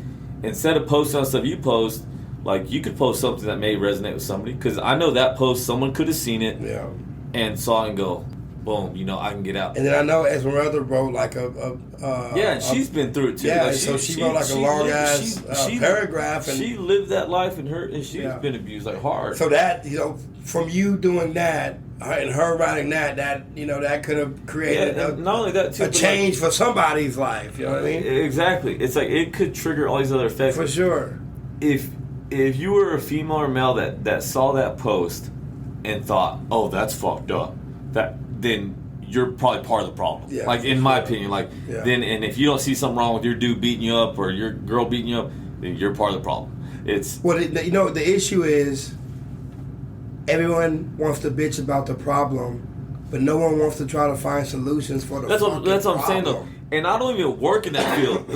Speaker 3: instead of posting on stuff you post, like, you could post something that may resonate with somebody. Because I know that post, someone could have seen it and saw it and go, boom, I can get out.
Speaker 2: And then I know Esmeralda wrote like
Speaker 3: and she's been through it too.
Speaker 2: Yeah,
Speaker 3: like
Speaker 2: so she wrote like a long ass paragraph. And
Speaker 3: she lived that life, and she's been abused like hard.
Speaker 2: So that, from you doing that and her writing that could have created
Speaker 3: not only that too,
Speaker 2: a change for somebody's life. You know what I mean?
Speaker 3: Exactly. It's like it could trigger all these other effects.
Speaker 2: For sure.
Speaker 3: If you were a female or male that saw that post and thought, oh, that's fucked up, then you're probably part of the problem.
Speaker 2: Yeah,
Speaker 3: like, in my opinion, then, and if you don't see something wrong with your dude beating you up or your girl beating you up, then you're part of the problem. It's
Speaker 2: the issue is everyone wants to bitch about the problem, but no one wants to try to find solutions for the
Speaker 3: that's
Speaker 2: fucking
Speaker 3: what I'm
Speaker 2: problem.
Speaker 3: saying though. And I don't even work in that field.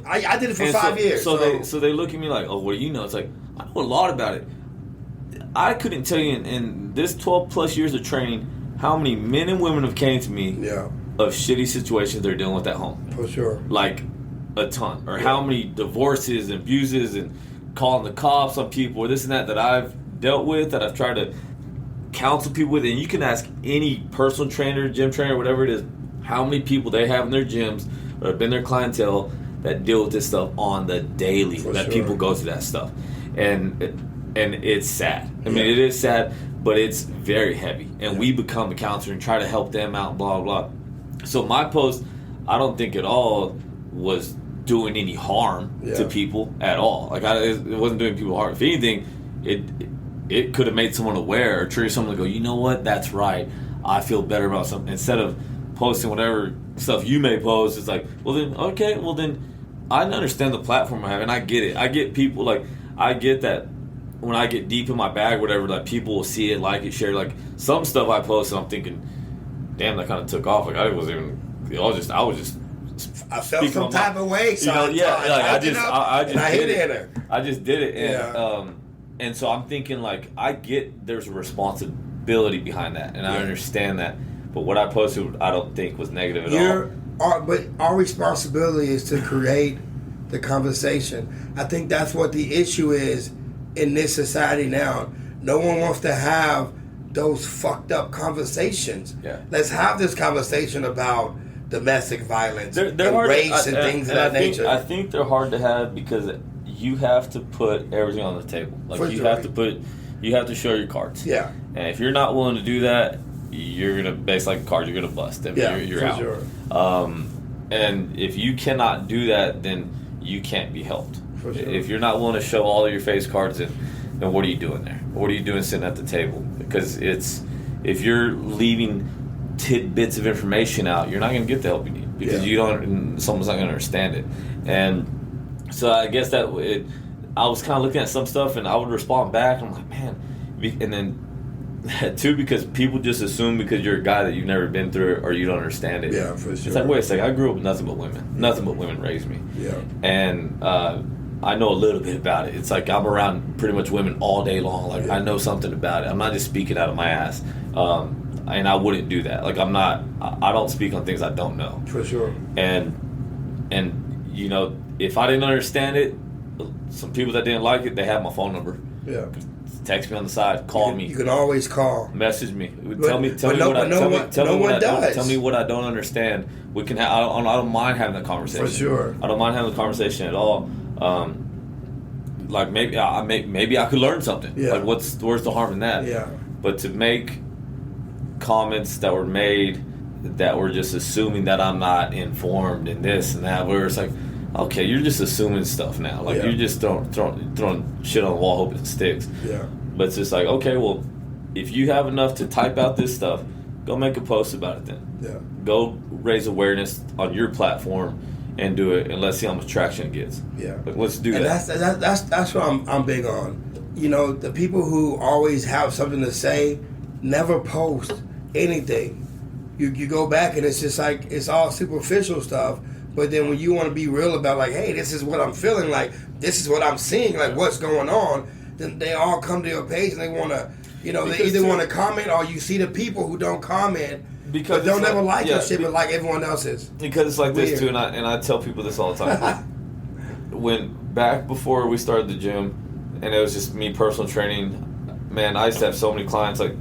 Speaker 3: I
Speaker 2: did it for 5 years.
Speaker 3: So they look at me like, oh, what do you know? It's like, I know a lot about it. I couldn't tell you in this 12 plus years of training how many men and women have came to me of shitty situations they're dealing with at home.
Speaker 2: For sure.
Speaker 3: Like, a ton. Or how many divorces and abuses and calling the cops on people or this and that I've dealt with, that I've tried to counsel people with. And you can ask any personal trainer, gym trainer, whatever it is, how many people they have in their gyms or have been their clientele that deal with this stuff on the daily. People go through that stuff. And it's sad. I mean, it is sad, but it's very heavy. And we become a counselor and try to help them out, blah, blah, blah. So my post, I don't think at all was doing any harm to people at all. Like, it wasn't doing people harm. If anything, it could have made someone aware or triggered someone to go, you know what, that's right. I feel better about something. Instead of posting whatever stuff you may post, it's like, well then I understand the platform I have, and I get it. I get people, like, I get that when I get deep in my bag, whatever, like, people will see it, like it, share. Like, some stuff I post, and I'm thinking, damn, that kind of took off. Like, I was just
Speaker 2: I felt some type of way. So I
Speaker 3: just did it, and so I'm thinking, like, I get there's a responsibility behind that, and I understand that. But what I posted, I don't think was negative at all.
Speaker 2: But our responsibility is to create the conversation. I think that's what the issue is in this society now. No one wants to have those fucked up conversations.
Speaker 3: Yeah.
Speaker 2: Let's have this conversation about domestic violence
Speaker 3: They're
Speaker 2: and
Speaker 3: hard
Speaker 2: race and things of that nature.
Speaker 3: I think they're hard to have because you have to put everything on the table. Like
Speaker 2: For
Speaker 3: you
Speaker 2: sure.
Speaker 3: have to show your cards.
Speaker 2: Yeah.
Speaker 3: And if you're not willing to do that, you're gonna base like a card. You're gonna bust. I mean,
Speaker 2: Yeah,
Speaker 3: you're
Speaker 2: for
Speaker 3: out.
Speaker 2: sure.
Speaker 3: And if you cannot do that, then you can't be helped.
Speaker 2: For sure.
Speaker 3: If you're not willing to show all of your face cards, then what are you doing there? What are you doing sitting at the table? Because if you're leaving tidbits of information out, you're not going to get the help you need because someone's not going to understand it. And so I guess I was kind of looking at some stuff and I would respond back. And I'm like, man, and then too, because people just assume because you're a guy that you've never been through it or you don't understand it.
Speaker 2: Yeah, for sure.
Speaker 3: It's like, wait a second, I grew up with nothing but women. Nothing but women raised me.
Speaker 2: Yeah.
Speaker 3: And I know a little bit about it. It's like I'm around pretty much women all day long. Like I know something about it. I'm not just speaking out of my ass. And I wouldn't do that. Like I don't speak on things I don't know.
Speaker 2: For sure.
Speaker 3: And you know, if I didn't understand it, some people that didn't like it, they have my phone number.
Speaker 2: Yeah.
Speaker 3: Text me on the side, call me.
Speaker 2: You can always call.
Speaker 3: Message me.
Speaker 2: But
Speaker 3: Tell me what I don't understand. We can I don't mind having that conversation.
Speaker 2: For sure.
Speaker 3: I don't mind having the conversation at all. Like maybe I could learn something.
Speaker 2: Yeah.
Speaker 3: Like where's the harm in that?
Speaker 2: Yeah.
Speaker 3: But to make comments that were made that were just assuming that I'm not informed and this and that, where it's like, okay, you're just assuming stuff now. Like you're just throwing shit on the wall hoping it sticks.
Speaker 2: Yeah.
Speaker 3: But it's just like, okay, well, if you have enough to type out this stuff, go make a post about it then.
Speaker 2: Yeah.
Speaker 3: Go raise awareness on your platform and do it, and let's see how much traction it gets.
Speaker 2: Yeah.
Speaker 3: Like, let's do
Speaker 2: and
Speaker 3: that.
Speaker 2: That's what I'm big on. You know, the people who always have something to say never post anything. You go back and it's just like it's all superficial stuff. But then when you want to be real about like, hey, this is what I'm feeling like, this is what I'm seeing, like what's going on, then they all come to your page and they want to, you know, they either want to comment or you see the people who don't comment because they'll never like your shit, but like everyone else's.
Speaker 3: Because it's like this too, and I tell people this all the time. When back before we started the gym, and it was just me personal training, man, I used to have so many clients, like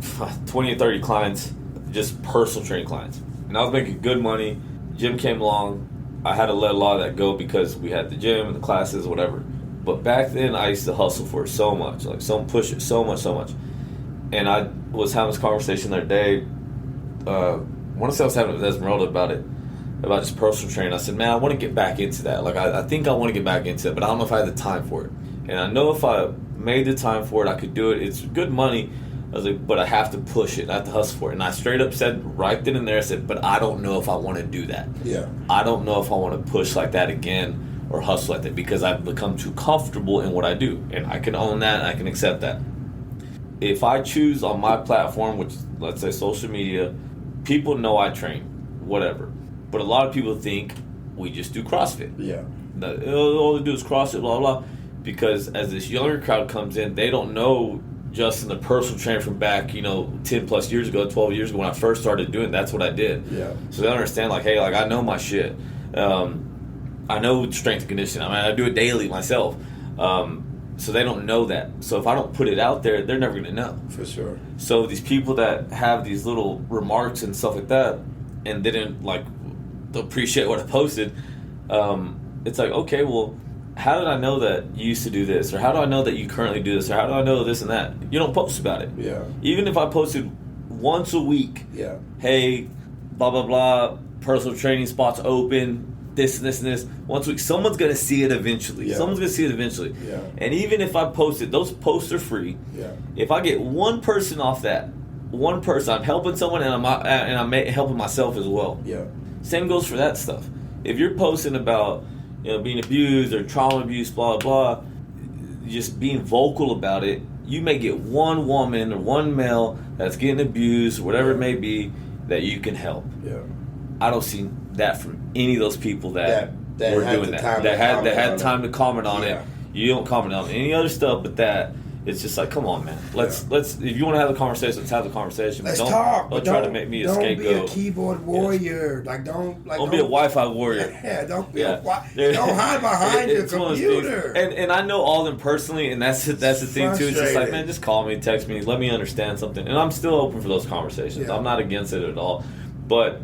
Speaker 3: 20 or 30 clients, just personal training clients, and I was making good money. Gym came along. I had to let a lot of that go because we had the gym and the classes, whatever. But back then, I used to hustle for it so much, like push it so much. And I was having this conversation the other day. I want to say I was having it with Esmeralda about just personal training. I said, man, I want to get back into that. Like, I think I want to get back into it, but I don't know if I have the time for it. And I know if I made the time for it, I could do it. It's good money. I was like, but I have to push it. I have to hustle for it. And I straight up said right then and there, I said, but I don't know if I want to do that.
Speaker 2: Yeah.
Speaker 3: I don't know if I want to push like that again or hustle like that because I've become too comfortable in what I do. And I can own that and I can accept that. If I choose on my platform, which let's say social media, people know I train, whatever. But a lot of people think we just do CrossFit.
Speaker 2: Yeah.
Speaker 3: All they do is CrossFit, blah, blah. Because as this younger crowd comes in, they don't know Justin, the personal trainer from back, 10 plus years ago, 12 years ago when I first started doing it, that's what I did.
Speaker 2: Yeah.
Speaker 3: So they understand, like, hey, like, I know my shit. I know strength and conditioning. I mean, I do it daily myself. So they don't know that. So if I don't put it out there, they're never going to know.
Speaker 2: For sure.
Speaker 3: So these people that have these little remarks and stuff like that and didn't, like, appreciate what I posted, it's like, okay, well, how did I know that you used to do this? Or how do I know that you currently do this? Or how do I know this and that? You don't post about it.
Speaker 2: Yeah.
Speaker 3: Even if I posted once a week,
Speaker 2: yeah.
Speaker 3: Hey, blah, blah, blah, personal training spots open, this and this and this. Once a week, someone's going to see it eventually.
Speaker 2: Yeah.
Speaker 3: Someone's going to see it eventually.
Speaker 2: Yeah.
Speaker 3: And even if I posted, those posts are free.
Speaker 2: Yeah.
Speaker 3: If I get one person off that, one person, I'm helping someone and I'm helping myself as well.
Speaker 2: Yeah.
Speaker 3: Same goes for that stuff. If you're posting about being abused or trauma abuse, blah, blah, just being vocal about it, you may get one woman or one male that's getting abused, whatever it may be, that you can help.
Speaker 2: Yeah.
Speaker 3: I don't see that from any of those people that were doing that. That had time to comment on it. You don't comment on any other stuff but that. It's just like, come on, man. Let's if you want to have the conversation, let's have the conversation.
Speaker 2: Let's talk.
Speaker 3: Don't try to make me a scapegoat.
Speaker 2: Don't be a keyboard warrior.
Speaker 3: Yeah.
Speaker 2: Don't
Speaker 3: be a Wi-Fi warrior.
Speaker 2: Yeah, don't be don't hide behind your computer.
Speaker 3: And I know all of them personally, and that's the thing too. It's just like, man, just call me, text me, let me understand something. And I'm still open for those conversations.
Speaker 2: Yeah.
Speaker 3: I'm not against it at all. But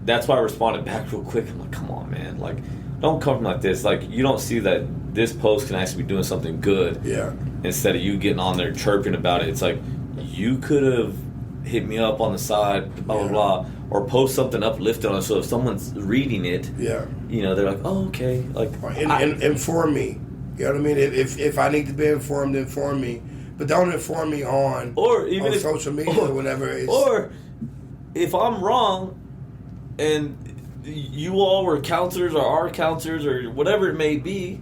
Speaker 3: that's why I responded back real quick. I'm like, come on, man. Like, don't come from like this. Like, you don't see that this post can actually be doing something good.
Speaker 2: Yeah.
Speaker 3: Instead of you getting on there chirping about it. It's like, you could have hit me up on the side, blah, blah, blah. Or post something uplifting on it. So if someone's reading it,
Speaker 2: yeah,
Speaker 3: they're like, oh, okay. Like,
Speaker 2: inform me. You know what I mean? If I need to be informed, inform me. But don't inform me on social media or whatever.
Speaker 3: Or if I'm wrong and you all were counselors or are counselors or whatever it may be,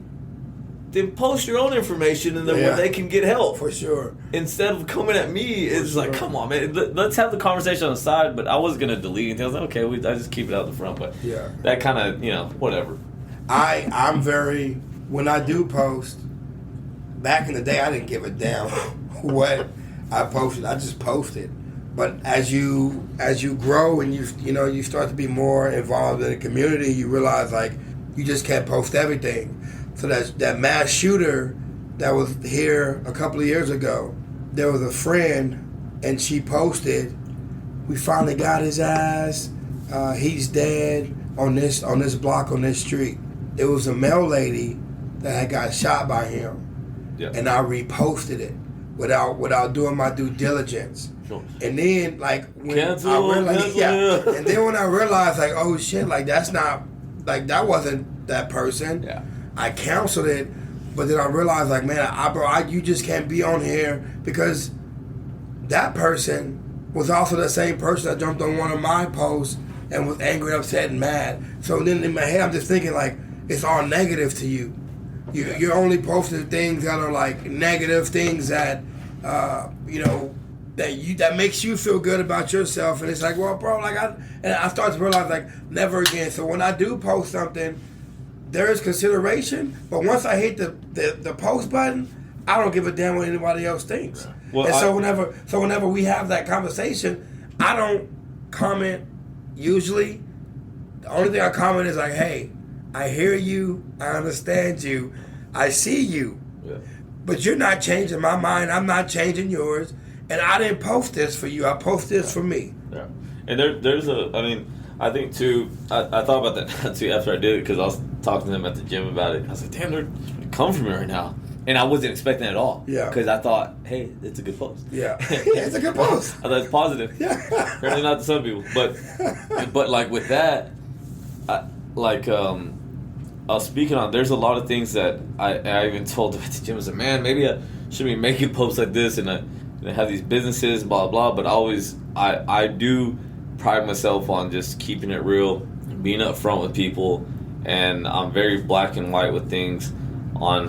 Speaker 3: then post your own information and then where they can get help.
Speaker 2: For sure.
Speaker 3: Instead of coming at me, it's like, come on, man. Let's have the conversation on the side. But I was going to delete anything. I was like, okay, I just keep it out the front. But that kind of, whatever.
Speaker 2: I'm very, when I do post, back in the day, I didn't give a damn what I posted. I just posted. But as you grow and you start to be more involved in the community, you realize, like, you just can't post everything. So that mass shooter that was here a couple of years ago, there was a friend, and she posted, "We finally got his ass. He's dead on this block on this street." It was a male lady that had got shot by him, and I reposted it without doing my due diligence. Sure. And then, like, when
Speaker 3: cancel.
Speaker 2: and then when I realized, like, oh shit, like, that's not, like, that wasn't that person.
Speaker 3: Yeah.
Speaker 2: I canceled it, but then I realized, like, man, you just can't be on here, because that person was also the same person that jumped on one of my posts and was angry, upset, and mad. So then in my head, I'm just thinking, like, it's all negative to you. You're only posting things that are, like, negative things that, that makes you feel good about yourself. And it's like, well, bro, like, I started to realize, like, never again. So when I do post something, there is consideration, but once I hit the post button, I don't give a damn what anybody else thinks. Well, and whenever we have that conversation, I don't comment usually. The only thing I comment is like, hey, I hear you, I understand you, I see you, but you're not changing my mind, I'm not changing yours, and I didn't post this for you, I post this for me.
Speaker 3: Yeah, and I think too, I thought about that too after I did it, because I was talking to them at the gym about it. I was like, damn, they're coming from me right now. And I wasn't expecting it at all. Yeah. Because I thought, hey, it's a good post.
Speaker 2: Yeah. It's a good post.
Speaker 3: I thought it's positive. Yeah. Apparently not to some people. But like with that, I was speaking on, there's a lot of things that I even told them at the gym. I said, man, maybe I should be making posts like this and I have these businesses, blah, blah. But I do pride myself on just keeping it real, being upfront with people, and I'm very black and white with things on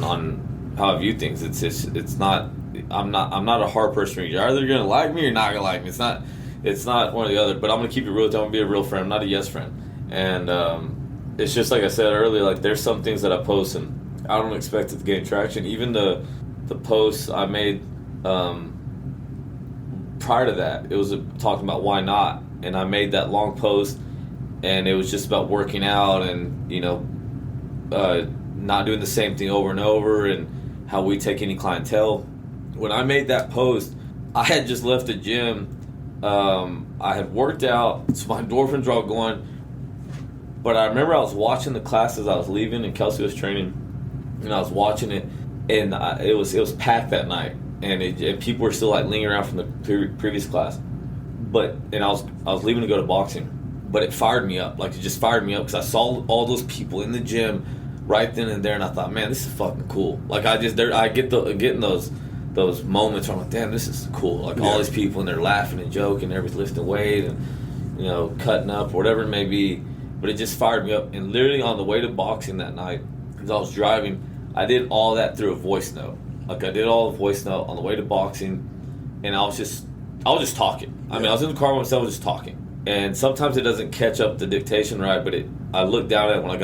Speaker 3: how I view things. It's not, I'm not a hard person. You're either gonna like me or not gonna like me. It's not one or the other. But I'm gonna keep it real. I'm gonna be a real friend. I'm not a yes friend. And it's just like I said earlier. Like, there's some things that I post and I don't expect it to gain traction. Even the posts I made prior to that, it was talking about why not. And I made that long post, and it was just about working out and, not doing the same thing over and over, and how we take any clientele. When I made that post, I had just left the gym. I had worked out, so my endorphins were all going. But I remember I was watching the class as I was leaving, and Kelsey was training, and I was watching it, and it was packed that night, and people were still, like, lingering around from the previous class. And I was leaving to go to boxing, but it fired me up. Like, it just fired me up because I saw all those people in the gym right then and there, and I thought, man, this is fucking cool. Like, I get getting those moments where I'm like, damn, this is cool. Like, all these people, and they're laughing and joking, and everybody's lifting weight and cutting up or whatever it may be. But it just fired me up. And literally on the way to boxing that night, as I was driving, I did all that through a voice note. Like, I did all the voice note on the way to boxing, and I was just talking. I mean, I was in the car by myself, just talking. And sometimes it doesn't catch up the dictation right, but I looked down at it when I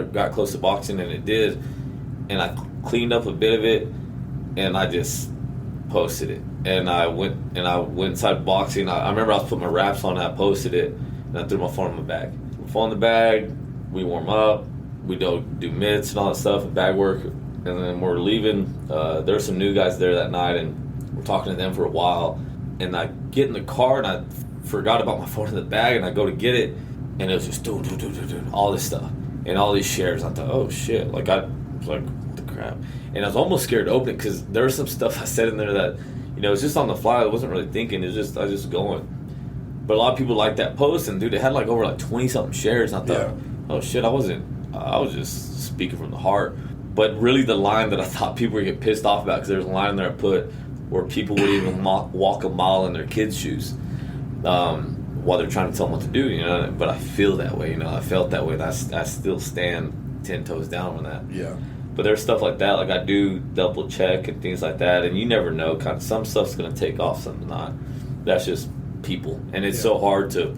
Speaker 3: got close to boxing, and it did. And I cleaned up a bit of it, and I just posted it. And I went inside boxing. I remember I was putting my wraps on, and I posted it, and I threw my phone in my bag. My phone in the bag, we warm up, we do mitts and all that stuff, and bag work. And then we're leaving. There were some new guys there that night, and we're talking to them for a while. And I get in the car, and I forgot about my phone in the bag, and I go to get it, and it was just all this stuff and all these shares. I thought, oh shit, like I was like, what the crap? And I was almost scared to open it because there was some stuff I said in there that, you know, it was just on the fly. I wasn't really thinking. I was just going. But a lot of people liked that post, and dude, it had like over like 20 something shares. And I thought, oh shit, I was just speaking from the heart. But really, the line that I thought people would get pissed off about, because there was a line in there I put where people would even walk a mile in their kids' shoes while they're trying to tell them what to do, you know. But I feel that way, you know. I felt that way, and I still stand 10 toes down on that.
Speaker 2: Yeah.
Speaker 3: But there's stuff like that, like I do double check and things like that, and you never know. Kind of some stuff's gonna take off, some not. That's just people, and it's so hard to,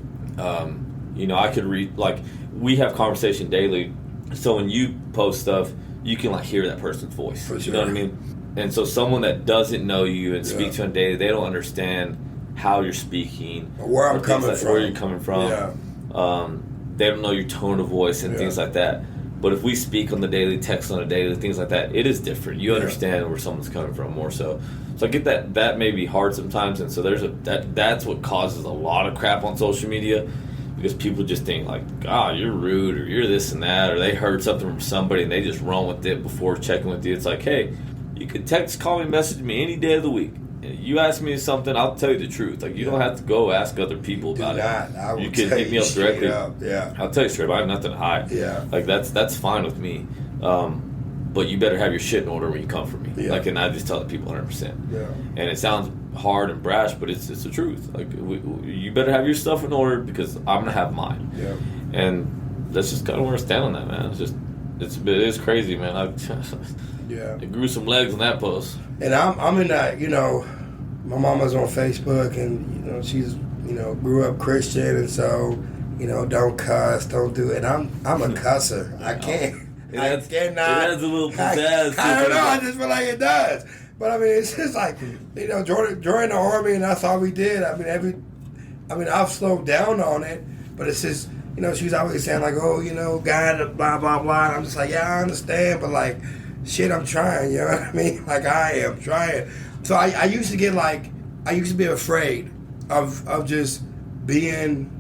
Speaker 3: you know. I could read, like, we have conversation daily, so when you post stuff, you can like hear that person's voice.
Speaker 2: For sure.
Speaker 3: You know what I mean? And so someone that doesn't know you and speak to you on daily, they don't understand how you're speaking,
Speaker 2: where I'm coming from,
Speaker 3: where you're coming from.
Speaker 2: Yeah.
Speaker 3: They don't know your tone of voice and things like that. But if we speak on the daily, text on the daily, things like that, it is different. You understand where someone's coming from more so. So I get that may be hard sometimes, and so that's what causes a lot of crap on social media, because people just think like, you're rude, or you're this and that, or they heard something from somebody and they just run with it before checking with you. It's like, hey, you can text, call me, message me any day of the week. You ask me something, I'll tell you the truth. Like, you don't have to go ask other people about it. You can hit me up directly. I'll tell you straight up, I have nothing to hide.
Speaker 2: Yeah.
Speaker 3: Like, that's fine with me. But you better have your shit in order when you come for me. Like, and I just tell the people 100%.
Speaker 2: Yeah.
Speaker 3: And it sounds hard and brash, but it's the truth. Like, you better have your stuff in order, because I'm gonna have mine.
Speaker 2: Yeah.
Speaker 3: And that's just kind of where I stand on that, man. It is crazy, man. It grew some legs on that post.
Speaker 2: And I'm in that, you know, my mama's on Facebook, and, you know, she's, you know, grew up Christian, and so, you know, don't cuss, don't do it. I'm a cusser. I can't.
Speaker 3: It adds a little pizzazz.
Speaker 2: I don't know. I just feel like it does. But I mean, it's just like, you know, join the army, and that's all we did. I mean, I've slowed down on it, but it's just, you know, she's always saying like, oh, you know, God, blah blah blah. And I'm just like, yeah, I understand, but like, shit, I'm trying. You know what I mean? Like, I am trying. So I used to get like, I used to be afraid of just being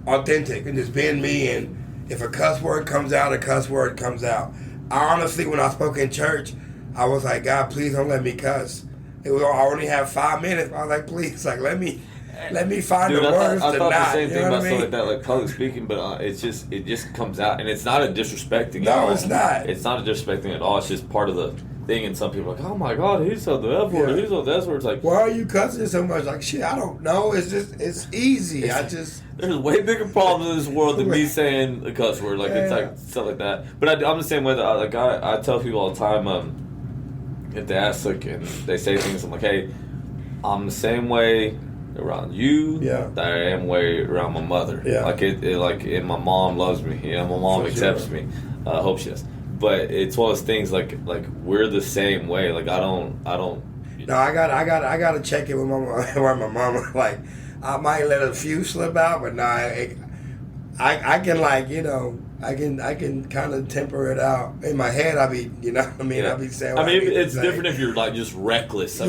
Speaker 2: authentic and just being me, and if a cuss word comes out, a cuss word comes out. I honestly, when I spoke in church, I was like, God, please don't let me cuss. I only have 5 minutes. I was like, please, like, let me find the words
Speaker 3: I
Speaker 2: to
Speaker 3: thought
Speaker 2: not.
Speaker 3: the same
Speaker 2: you
Speaker 3: thing
Speaker 2: know
Speaker 3: about
Speaker 2: what I
Speaker 3: stuff
Speaker 2: mean?
Speaker 3: like that, like public speaking, but it just comes out, and it's not a disrespecting.
Speaker 2: No, it's not.
Speaker 3: It's not a disrespecting at all. It's just part of the thing, and some people are like, oh my God, he said the F word, he said the S word. It's like,
Speaker 2: why are you cussing so much? Like, shit, I don't know. It's easy.
Speaker 3: There's way bigger problems in this world than me saying a cuss word. Like, it's like stuff like that. But I'm the same way that I tell people all the time, if they ask, like, and they say things, I'm like, hey, I'm the same way around you that I am way around my mother. Yeah. Like, and my mom loves me. You know, my mom accepts me. I hope she does. But it's one of those things, like we're the same way. Like, I don't. No,
Speaker 2: I got to check it with my mama. Like, I might let a few slip out, but I can, like, you know, I can kind of temper it out. In my head, I be, you know what I mean? I be saying.
Speaker 3: I mean, it's different if you're like just reckless.
Speaker 2: For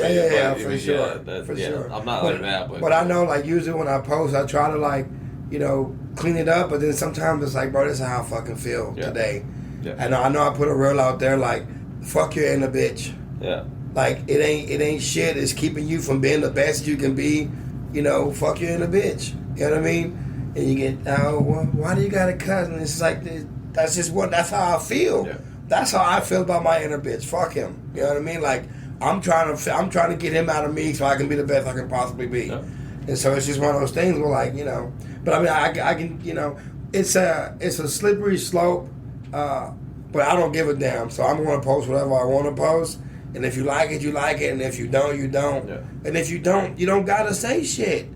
Speaker 2: sure.
Speaker 3: I'm not like that,
Speaker 2: but I know, like, usually when I post, I try to, like, you know, clean it up. But then sometimes it's like, bro, this is how I fucking feel today. Yeah. And I know I put a reel out there like, fuck you and a bitch. Yeah. Like, it ain't shit. It's keeping you from being the best you can be. You know, fuck you and a bitch. You know what I mean? And you get, why do you got a cousin? It's like, that's how I feel. Yeah. That's how I feel about my inner bitch. Fuck him. You know what I mean? Like, I'm trying to get him out of me so I can be the best I can possibly be. Yeah. And so it's just one of those things where, like, you know, but I mean, I can, you know, it's a slippery slope. But I don't give a damn. So I'm going to post whatever I want to post. And if you like it, you like it. And if you don't, you don't. Yeah. And if you don't got to say shit.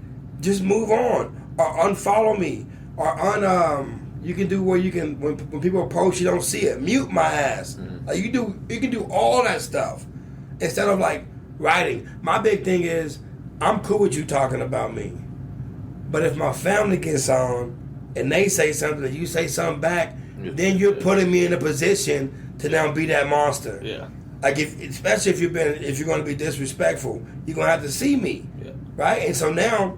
Speaker 2: Just move on. Or unfollow me. Or you can do where you can, when people post, you don't see it. Mute my ass. Mm-hmm. Like, you can do all that stuff. Instead of, like, writing. My big thing is, I'm cool with you talking about me. But if my family gets on and they say something and you say something back, then you're putting me in a position to now be that monster. Yeah. Like, especially if you're going to be disrespectful, you're going to have to see me, right? And so now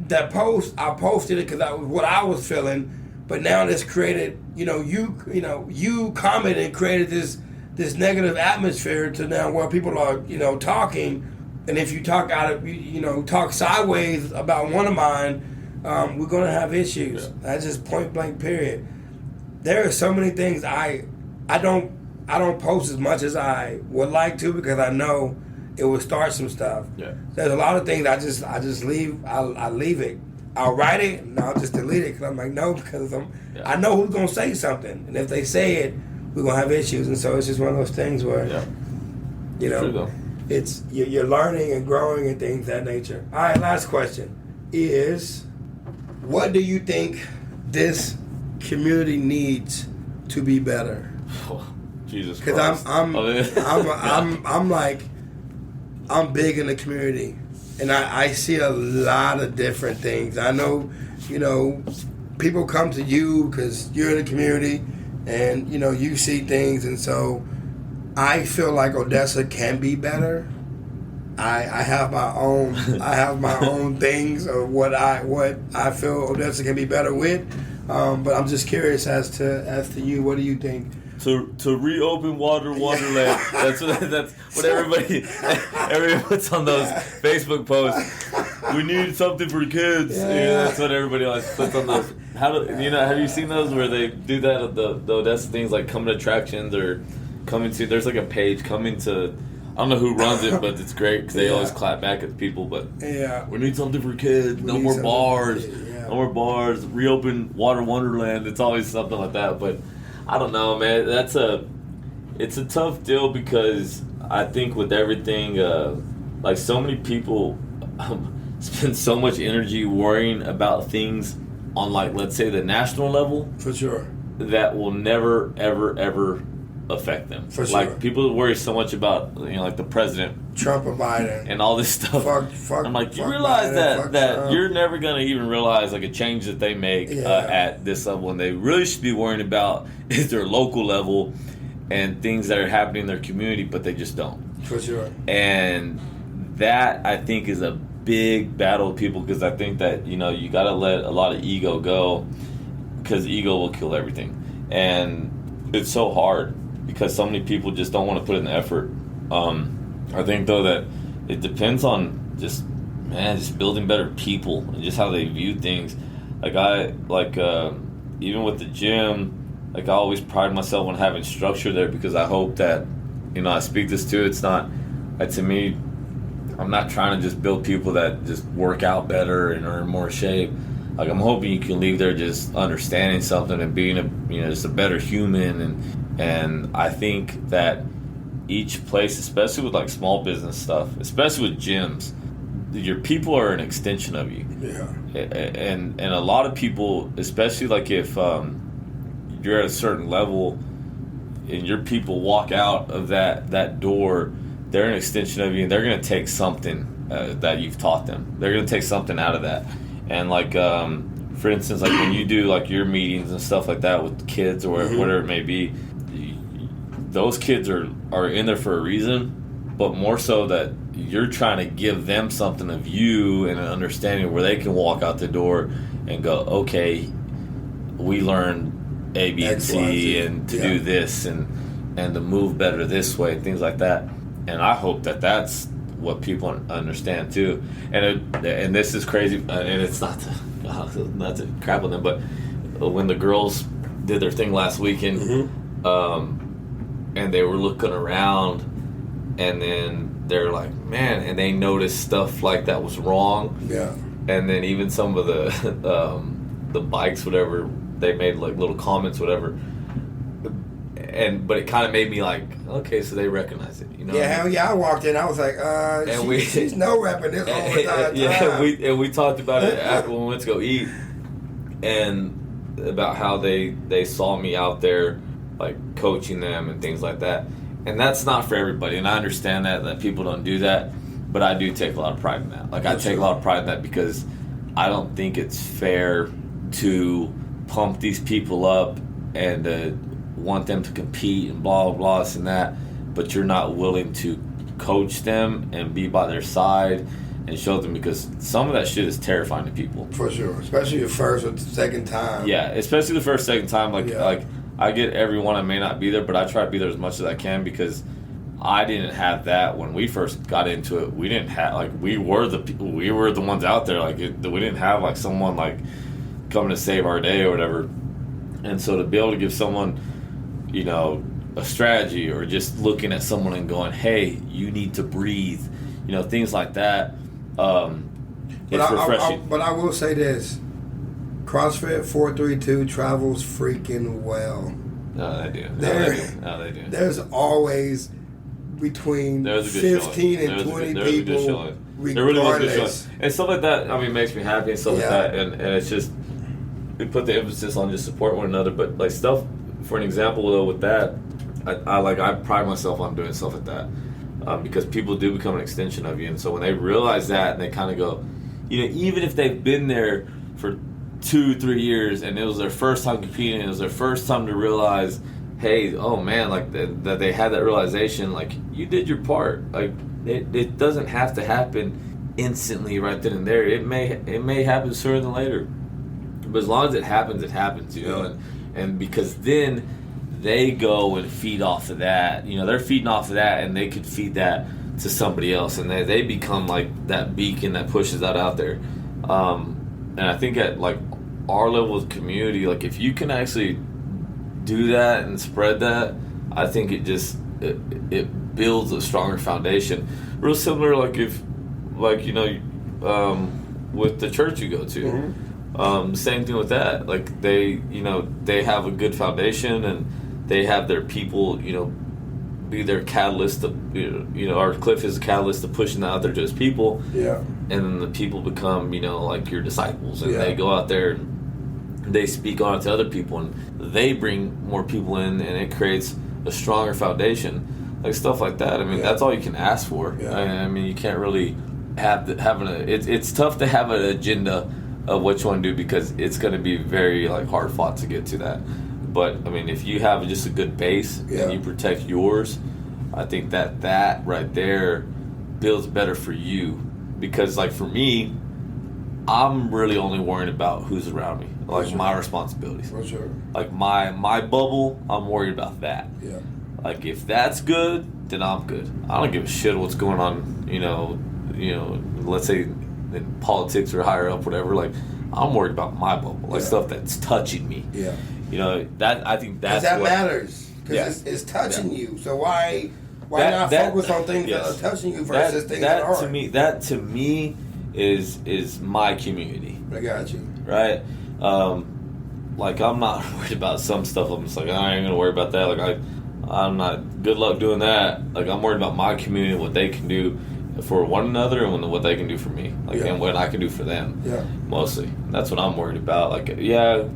Speaker 2: that post, I posted it because what I was feeling, but now it's created. You commented and created this negative atmosphere to now where people are talking, and if you talk talk sideways about one of mine, we're gonna have issues. Yeah. That's just point blank. Period. There are so many things I don't post as much as I would like to because I know it will start some stuff.
Speaker 3: Yeah.
Speaker 2: There's a lot of things I just leave. I leave it. I'll write it and I'll just delete it because I'm like no, because I know who's gonna say something, and if they say it, we're gonna have issues. And so it's just one of those things where
Speaker 3: True,
Speaker 2: it's you're learning and growing and things of that nature. All right, last question is, what do you think this community needs to be better?
Speaker 3: Jesus Christ.
Speaker 2: Because I'm big in the community, and I see a lot of different things. I know, people come to you because you're in the community, and you see things, and so I feel like Odessa can be better. I have my own things of what I feel Odessa can be better with, but I'm just curious as to you. What do you think?
Speaker 3: To reopen Wonderland. That's what everybody puts on those Facebook posts. We need something for kids. Yeah. That's what everybody always puts on those. Have you seen those where they do that at the Odessa things, like coming to attractions or coming to? There's like a page coming to. I don't know who runs it, but it's great because they always clap back at people. But we need something for kids. No more bars. No more bars. Reopen Wonderland. It's always something like that. But I don't know, man. It's a tough deal because I think with everything, like so many people spend so much energy worrying about things on, like, let's say the national level.
Speaker 2: For sure. That
Speaker 3: will never, ever, ever affect them.
Speaker 2: For sure.
Speaker 3: Like, people worry so much about, like the president,
Speaker 2: Trump or Biden,
Speaker 3: and all this stuff. I'm like, you realize
Speaker 2: Biden,
Speaker 3: that you're never gonna even realize like a change that they make at this level, and they really should be worrying about is their local level and things that are happening in their community, but they just don't.
Speaker 2: For sure.
Speaker 3: And that, I think, is a big battle of people, because I think that you got to let a lot of ego go, because ego will kill everything, and it's so hard because so many people just don't want to put in the effort. I think though that it depends on just building better people and just how they view things. Even with the gym, like I always pride myself on having structure there, because I hope that I speak this too. It's not to me. I'm not trying to just build people that just work out better and are in more shape. Like, I'm hoping you can leave there just understanding something and being just a better human. And I think that each place, especially with like small business stuff, especially with gyms, your people are an extension of you.
Speaker 2: Yeah.
Speaker 3: And a lot of people, especially like if you're at a certain level and your people walk out of that door, they're an extension of you, and they're going to take something that you've taught them. They're going to take something out of that. And like, for instance, like when you do like your meetings and stuff like that with kids or whatever it may be, those kids are in there for a reason, but more so that you're trying to give them something of you and an understanding where they can walk out the door and go, okay, we learned A, B, and C, and to do this and to move better this way, things like that. And I hope that that's what people understand too. And this is crazy, and it's not to crap on them, but when the girls did their thing last weekend, and they were looking around, and then they're like, man, and they noticed stuff like that was wrong.
Speaker 2: Yeah.
Speaker 3: And then even some of the bikes, whatever, they made like little comments, whatever. But it kind of made me like, okay, so they recognize it,
Speaker 2: Yeah, hell yeah! I walked in, I was like, she's no repping this all the time.
Speaker 3: Yeah, we talked about it after when we went to go eat, and about how they saw me out there, like coaching them and things like that. And that's not for everybody, and I understand that people don't do that, but I do take a lot of pride in that. Like, I take a lot of pride in that because I don't think it's fair to pump these people up and want them to compete and blah blah blah, this and that, but you're not willing to coach them and be by their side and show them, because some of that shit is terrifying to people.
Speaker 2: For sure, especially the first or second time.
Speaker 3: Yeah, especially the first, second time. Like I get everyone, I may not be there, but I try to be there as much as I can, because I didn't have that when we first got into it. We didn't have, like, we were the ones out there. Like, we didn't have, like, someone, like, coming to save our day or whatever. And so to be able to give someone, you know, a strategy, or just looking at someone and going, hey, you need to breathe, you know, things like that, it's refreshing.
Speaker 2: But I will say this. CrossFit 432 travels freaking well.
Speaker 3: No, they do. They do.
Speaker 2: There's always between 15 and 20 people.
Speaker 3: There really was good showing. And stuff like that, I mean, makes me happy and stuff like that. And it's just, we put the emphasis on just support one another. But, like, stuff, for an example, though, with that, I pride myself on doing stuff like that. Because people do become an extension of you. And so when they realize that, and they kind of go, you know, even if they've been there for 2-3 years and it was their first time competing, it was their first time to realize, hey, oh man, like that they had that realization, like, you did your part. Like, it doesn't have to happen instantly right then and there. It may happen sooner than later, but as long as it happens, you know. And because then they go and feed off of that, you know, they're feeding off of that, and they could feed that to somebody else, and they become like that beacon that pushes that out there. And I think at, like, our level of community, like, if you can actually do that and spread that, I think it builds a stronger foundation. Real similar, like, if, like, you know, with the church you go to, same thing with that. Like, they have a good foundation, and they have their people, you know, be their catalyst to, you know, our Cliff is a catalyst to pushing that out there to his people. Yeah. And then the people become, you know, like your disciples, and they go out there and they speak on it to other people, and they bring more people in, and it creates a stronger foundation. Like, stuff like that. I mean, that's all you can ask for. Yeah. I mean, you can't really it's tough to have an agenda of what you want to do, because it's going to be very, like, hard fought to get to that. But, I mean, if you have just a good base and you protect yours, I think that right there builds better for you. Because, like, for me, I'm really only worrying about who's around me. Like, my responsibilities. For sure. Like, my bubble, I'm worried about that. Yeah. Like, if that's good, then I'm good. I don't give a shit what's going on, you know, let's say in politics or higher up, whatever. Like, I'm worried about my bubble. Like, stuff that's touching me. Yeah. You know, that, I think that's
Speaker 2: what matters. Because it's touching you. So why not focus on things that are touching you versus things that aren't?
Speaker 3: That to me is my community.
Speaker 2: I got you.
Speaker 3: Right? Like, I'm not worried about some stuff. I'm just like, I ain't gonna worry about that. Like, I'm not, good luck doing that. Like, I'm worried about my community, what they can do for one another, and what they can do for me. Like, and what I can do for them. Yeah. Mostly. That's what I'm worried about. Like, I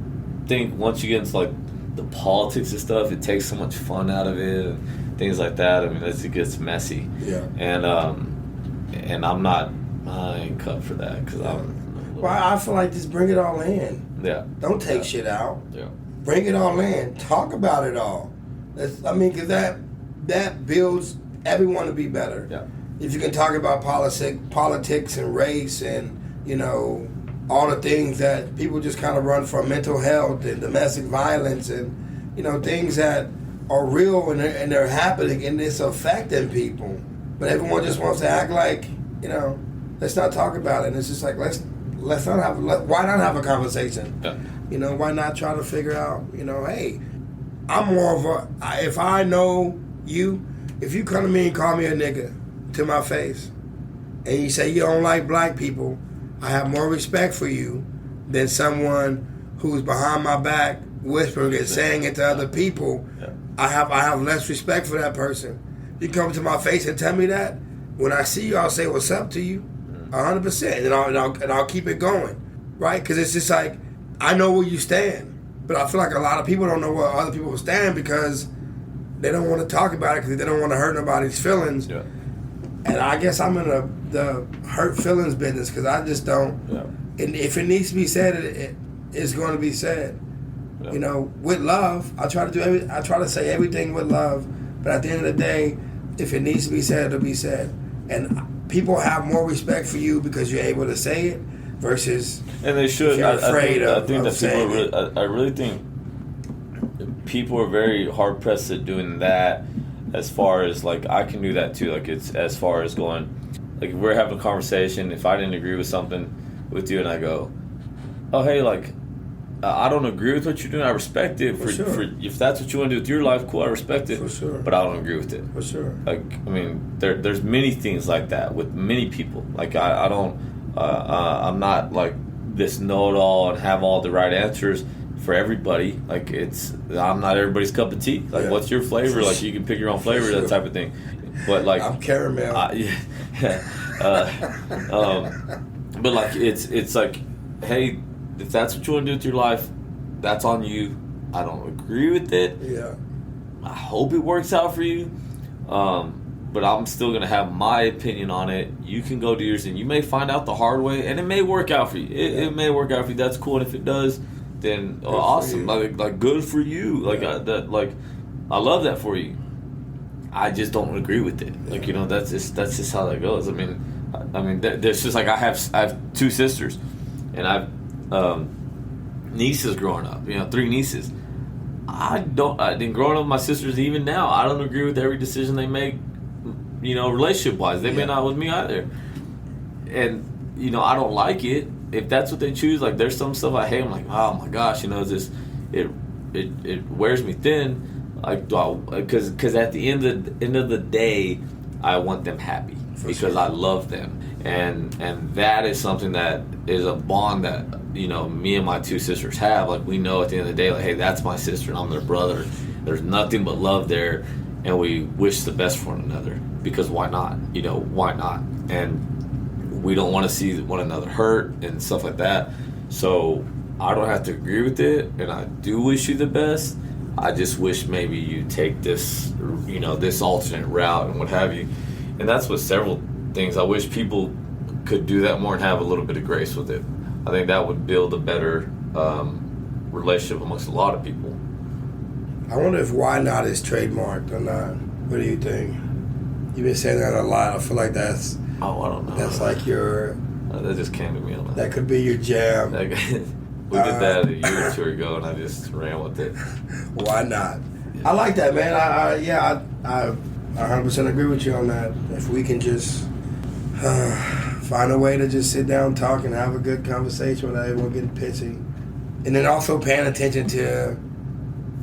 Speaker 3: think once you get into, like, the politics and stuff, it takes so much fun out of it and things like that. I mean, it gets messy. Yeah. And I ain't cut for that, because
Speaker 2: I feel like just bring it all in. Yeah. Don't take shit out. Yeah. Bring it all in. Talk about it all. Because that builds everyone to be better. Yeah. If you can talk about politics and race and, you know, all the things that people just kind of run from, mental health and domestic violence and, you know, things that are real and they're happening and it's affecting people. But everyone just wants to act like, you know, let's not talk about it. And it's just like, why not have a conversation? Yeah. You know, why not try to figure out, you know, hey, I'm more of if I know you, if you come to me and call me a nigga to my face and you say you don't like black people, I have more respect for you than someone who's behind my back whispering and saying it to other people. Yeah. I have less respect for that person. You come to my face and tell me that, when I see you, I'll say what's up to you, 100%, and I'll keep it going, right? Because it's just like, I know where you stand, but I feel like a lot of people don't know where other people stand because they don't want to talk about it because they don't want to hurt nobody's feelings. Yeah. And I guess I'm in the hurt feelings business because I just don't. Yeah. And if it needs to be said, it's going to be said. Yeah. You know, with love. I try to say everything with love. But at the end of the day, if it needs to be said, it'll be said. And people have more respect for you because you're able to say it versus
Speaker 3: and they should.
Speaker 2: you're afraid
Speaker 3: I think
Speaker 2: of
Speaker 3: that
Speaker 2: saying
Speaker 3: people. I really think people are very hard pressed at doing that. As far as like, I can do that too. Like, it's as far as going, like, if we're having a conversation. If I didn't agree with something with you, and I go, "Oh, hey, like, I don't agree with what you're doing. I respect it. For if that's what you want to do with your life, cool. I respect it.
Speaker 2: For sure.
Speaker 3: But I don't agree with it.
Speaker 2: For sure.
Speaker 3: Like, I mean, there's many things like that with many people. Like, I don't. I'm not like this know-it-all and have all the right answers for everybody. Like, I'm not everybody's cup of tea. Like, what's your flavor? Like, you can pick your own flavor, that type of thing. But like,
Speaker 2: I'm caramel.
Speaker 3: But like, it's like, hey, if that's what you want to do with your life, that's on you. I don't agree with it.
Speaker 2: Yeah.
Speaker 3: I hope it works out for you. But I'm still going to have my opinion on it. You can go do yours, and you may find out the hard way, and it may work out for you. It may work out for you. That's cool. And if it does, then awesome. Like good for you. Like, I love that for you. I just don't agree with it. Like, you know, that's just how that goes. I mean, there's just like, I have two sisters, and I've nieces growing up. You know, 3 nieces. I didn't growing up with my sisters. Even now, I don't agree with every decision they make. You know, relationship wise, they may not with me either. And you know, I don't like it. If that's what they choose, like, there's some stuff I hate. I'm like, oh my gosh, you know, it wears me thin. Like, because at the end of the day, I want them happy because I love them, and that is something that is a bond that, you know, me and my 2 sisters have. Like, we know at the end of the day, like, hey, that's my sister and I'm their brother. There's nothing but love there, and we wish the best for one another, because why not? You know, why not? And we don't want to see one another hurt and stuff like that. So I don't have to agree with it, and I do wish you the best. I just wish maybe you take this, you know, this alternate route and what have you. And that's what several things. I wish people could do that more and have a little bit of grace with it. I think that would build a better relationship amongst a lot of people.
Speaker 2: I wonder if why not is trademarked or not. What do you think? You've been saying that a lot. I feel like that's...
Speaker 3: Oh, I don't know.
Speaker 2: That's like your...
Speaker 3: that just came to me.
Speaker 2: That could be your jam.
Speaker 3: We did that a year or 2 ago, and I just ran with it.
Speaker 2: Why not? I like that, man. I 100% agree with you on that. If we can just find a way to just sit down, talk, and have a good conversation without everyone getting pissy. And then also paying attention to,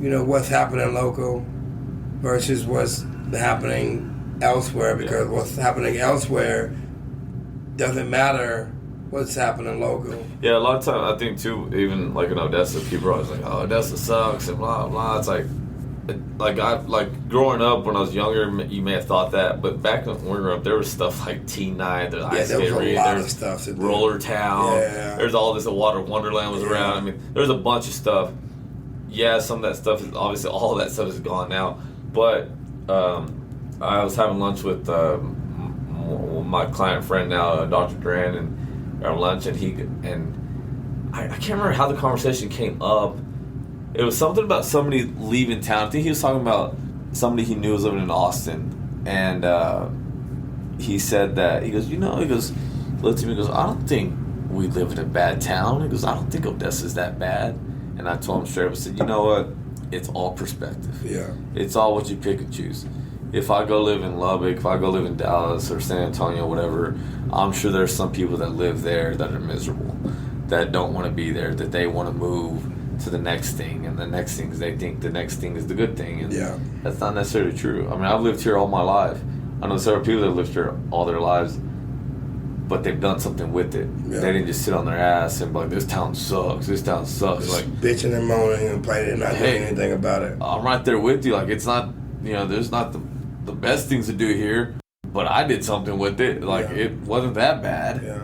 Speaker 2: you know, what's happening local versus what's happening elsewhere, because what's happening elsewhere doesn't matter what's happening local.
Speaker 3: Yeah, a lot of times I think too, even like in Odessa, people are always like, "Oh, Odessa sucks," and blah blah. It's like growing up when I was younger, you may have thought that, but back when we were up, there was stuff like T9, the ice
Speaker 2: there was
Speaker 3: skate rink,
Speaker 2: a lot
Speaker 3: there's
Speaker 2: of stuff to do.
Speaker 3: Roller Town, there's all this. Water Wonderland was around. I mean, there's a bunch of stuff. Yeah, some of that stuff is obviously, all of that stuff is gone now. But I was having lunch with my client friend now, Dr. Duran, and our lunch, and I can't remember how the conversation came up. It was something about somebody leaving town. I think he was talking about somebody he knew was living in Austin, and he said that he goes, looked at me, he goes, I don't think we live in a bad town. He goes, I don't think Odessa's that bad. And I told him straight up, I said, you know what? It's all perspective.
Speaker 2: Yeah.
Speaker 3: It's all what you pick and choose. If I go live in Lubbock, if I go live in Dallas or San Antonio, whatever, I'm sure there's some people that live there that are miserable, that don't want to be there, that they want to move to the next thing, and the next thing is they think the next thing is the good thing, and that's not necessarily true. I mean, I've lived here all my life. I know several people that lived here all their lives, but they've done something with it. Yeah. They didn't just sit on their ass and be like, this town sucks, just like
Speaker 2: bitching and moaning and complaining and not doing anything about it.
Speaker 3: I'm right there with you. Like, it's not, there's not the best things to do here, but I did something with it. Like, it wasn't that bad. Yeah.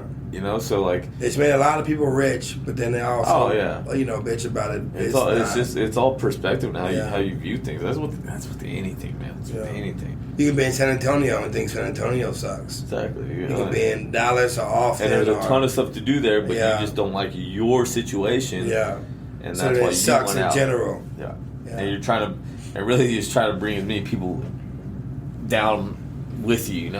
Speaker 3: So like, it's
Speaker 2: made a lot of people rich, but then they also, bitch about it.
Speaker 3: It's all perspective now. How you view things. That's with anything, man. It's with anything.
Speaker 2: You can be in San Antonio and think San Antonio sucks.
Speaker 3: Exactly.
Speaker 2: You can be in Dallas or Austin.
Speaker 3: And there's a ton of stuff to do there, but you just don't like your situation.
Speaker 2: Yeah.
Speaker 3: And
Speaker 2: so
Speaker 3: that's why
Speaker 2: it sucks in general.
Speaker 3: Yeah. And you're trying to bring as many people down with you.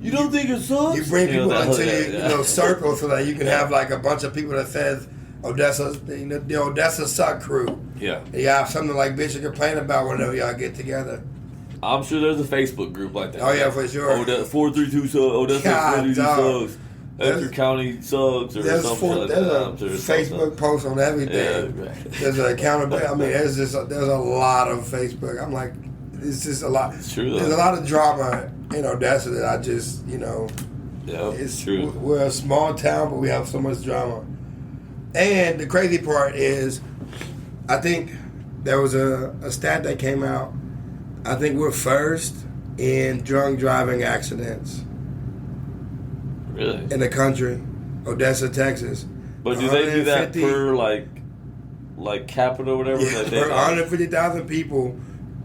Speaker 3: You don't think it sucks?
Speaker 2: You bring people into
Speaker 3: yeah.
Speaker 2: your circle so that you can have like a bunch of people that says Odessa, the Odessa Suck Crew.
Speaker 3: Yeah.
Speaker 2: You have something like bitch you complain about whenever y'all get together.
Speaker 3: I'm sure there's a Facebook group like that.
Speaker 2: Oh yeah, for sure.
Speaker 3: 432 sucks. Odessa 432 sucks. Edgar County sucks or something like that.
Speaker 2: There's a Facebook post on everything.
Speaker 3: Yeah, right.
Speaker 2: There's an accountability. I mean, there's a lot of Facebook. I'm like, it's just a lot.
Speaker 3: It's true.
Speaker 2: There's a lot of drama in Odessa that I just,
Speaker 3: Yeah,
Speaker 2: it's
Speaker 3: true.
Speaker 2: We're a small town, but we have so much drama. And the crazy part is, I think there was a stat that came out. I think we're first in drunk driving accidents.
Speaker 3: Really?
Speaker 2: In the country, Odessa, Texas.
Speaker 3: But do they do that per like capita or whatever?
Speaker 2: Yeah, per 150,000 people.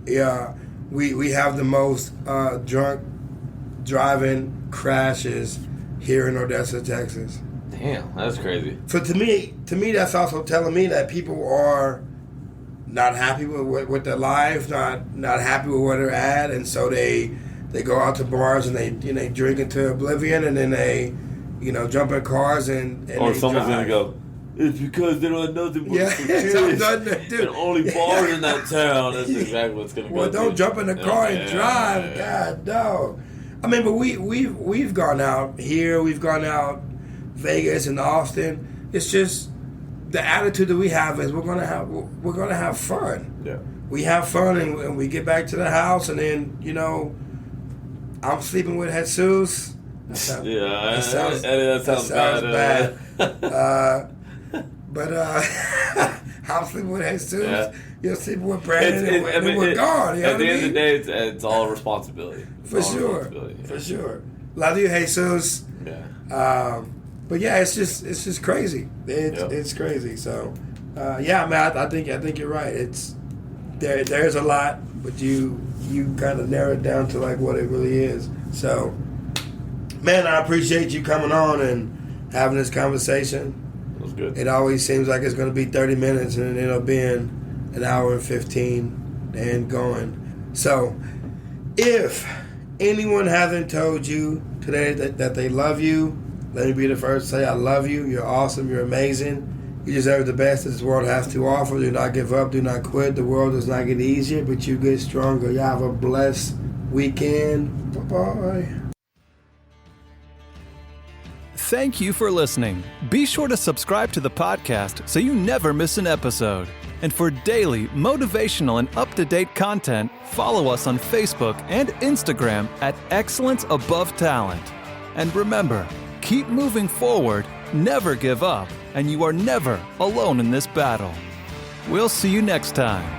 Speaker 2: Yeah, we have the most drunk driving crashes here in Odessa, Texas.
Speaker 3: Damn, that's crazy.
Speaker 2: So to me, that's also telling me that people are not happy with their lives, not happy with where they're at, and so they go out to bars and they drink into oblivion, and then they jump in cars and
Speaker 3: or someone's
Speaker 2: drive.
Speaker 3: gonna go, it's because they don't have nothing but for kids and only bars in that town. That's exactly what's gonna go.
Speaker 2: Well, don't jump in the car and drive.
Speaker 3: Yeah.
Speaker 2: God, no. I mean, but we've gone out here. We've gone out Vegas and Austin. It's just the attitude that we have is we're gonna have fun.
Speaker 3: Yeah.
Speaker 2: We have fun and we get back to the house and then I'm sleeping with Jesus. That sounds bad. But I'm sleeping with Jesus.
Speaker 3: Yeah.
Speaker 2: You're sleeping with Brandon, and then we're gone.
Speaker 3: At the end of the day, it's all responsibility.
Speaker 2: For sure. Love you, Jesus.
Speaker 3: Yeah.
Speaker 2: But yeah, it's just crazy. It's crazy. So, man, I think you're right. It's there's a lot, but you kind of narrow it down to like what it really is. So, man, I appreciate you coming on and having this conversation.
Speaker 3: It was good.
Speaker 2: It always seems like it's going to be 30 minutes and it ended up being an hour and 15 and going. So, if anyone hasn't told you today that they love you, let me be the first to say I love you. You're awesome. You're amazing. You deserve the best that this world has to offer. Do not give up. Do not quit. The world does not get easier, but you get stronger. You have a blessed weekend. Bye-bye.
Speaker 1: Thank you for listening. Be sure to subscribe to the podcast so you never miss an episode. And for daily, motivational, and up-to-date content, follow us on Facebook and Instagram at Excellence Above Talent. And remember, keep moving forward, never give up, and you are never alone in this battle. We'll see you next time.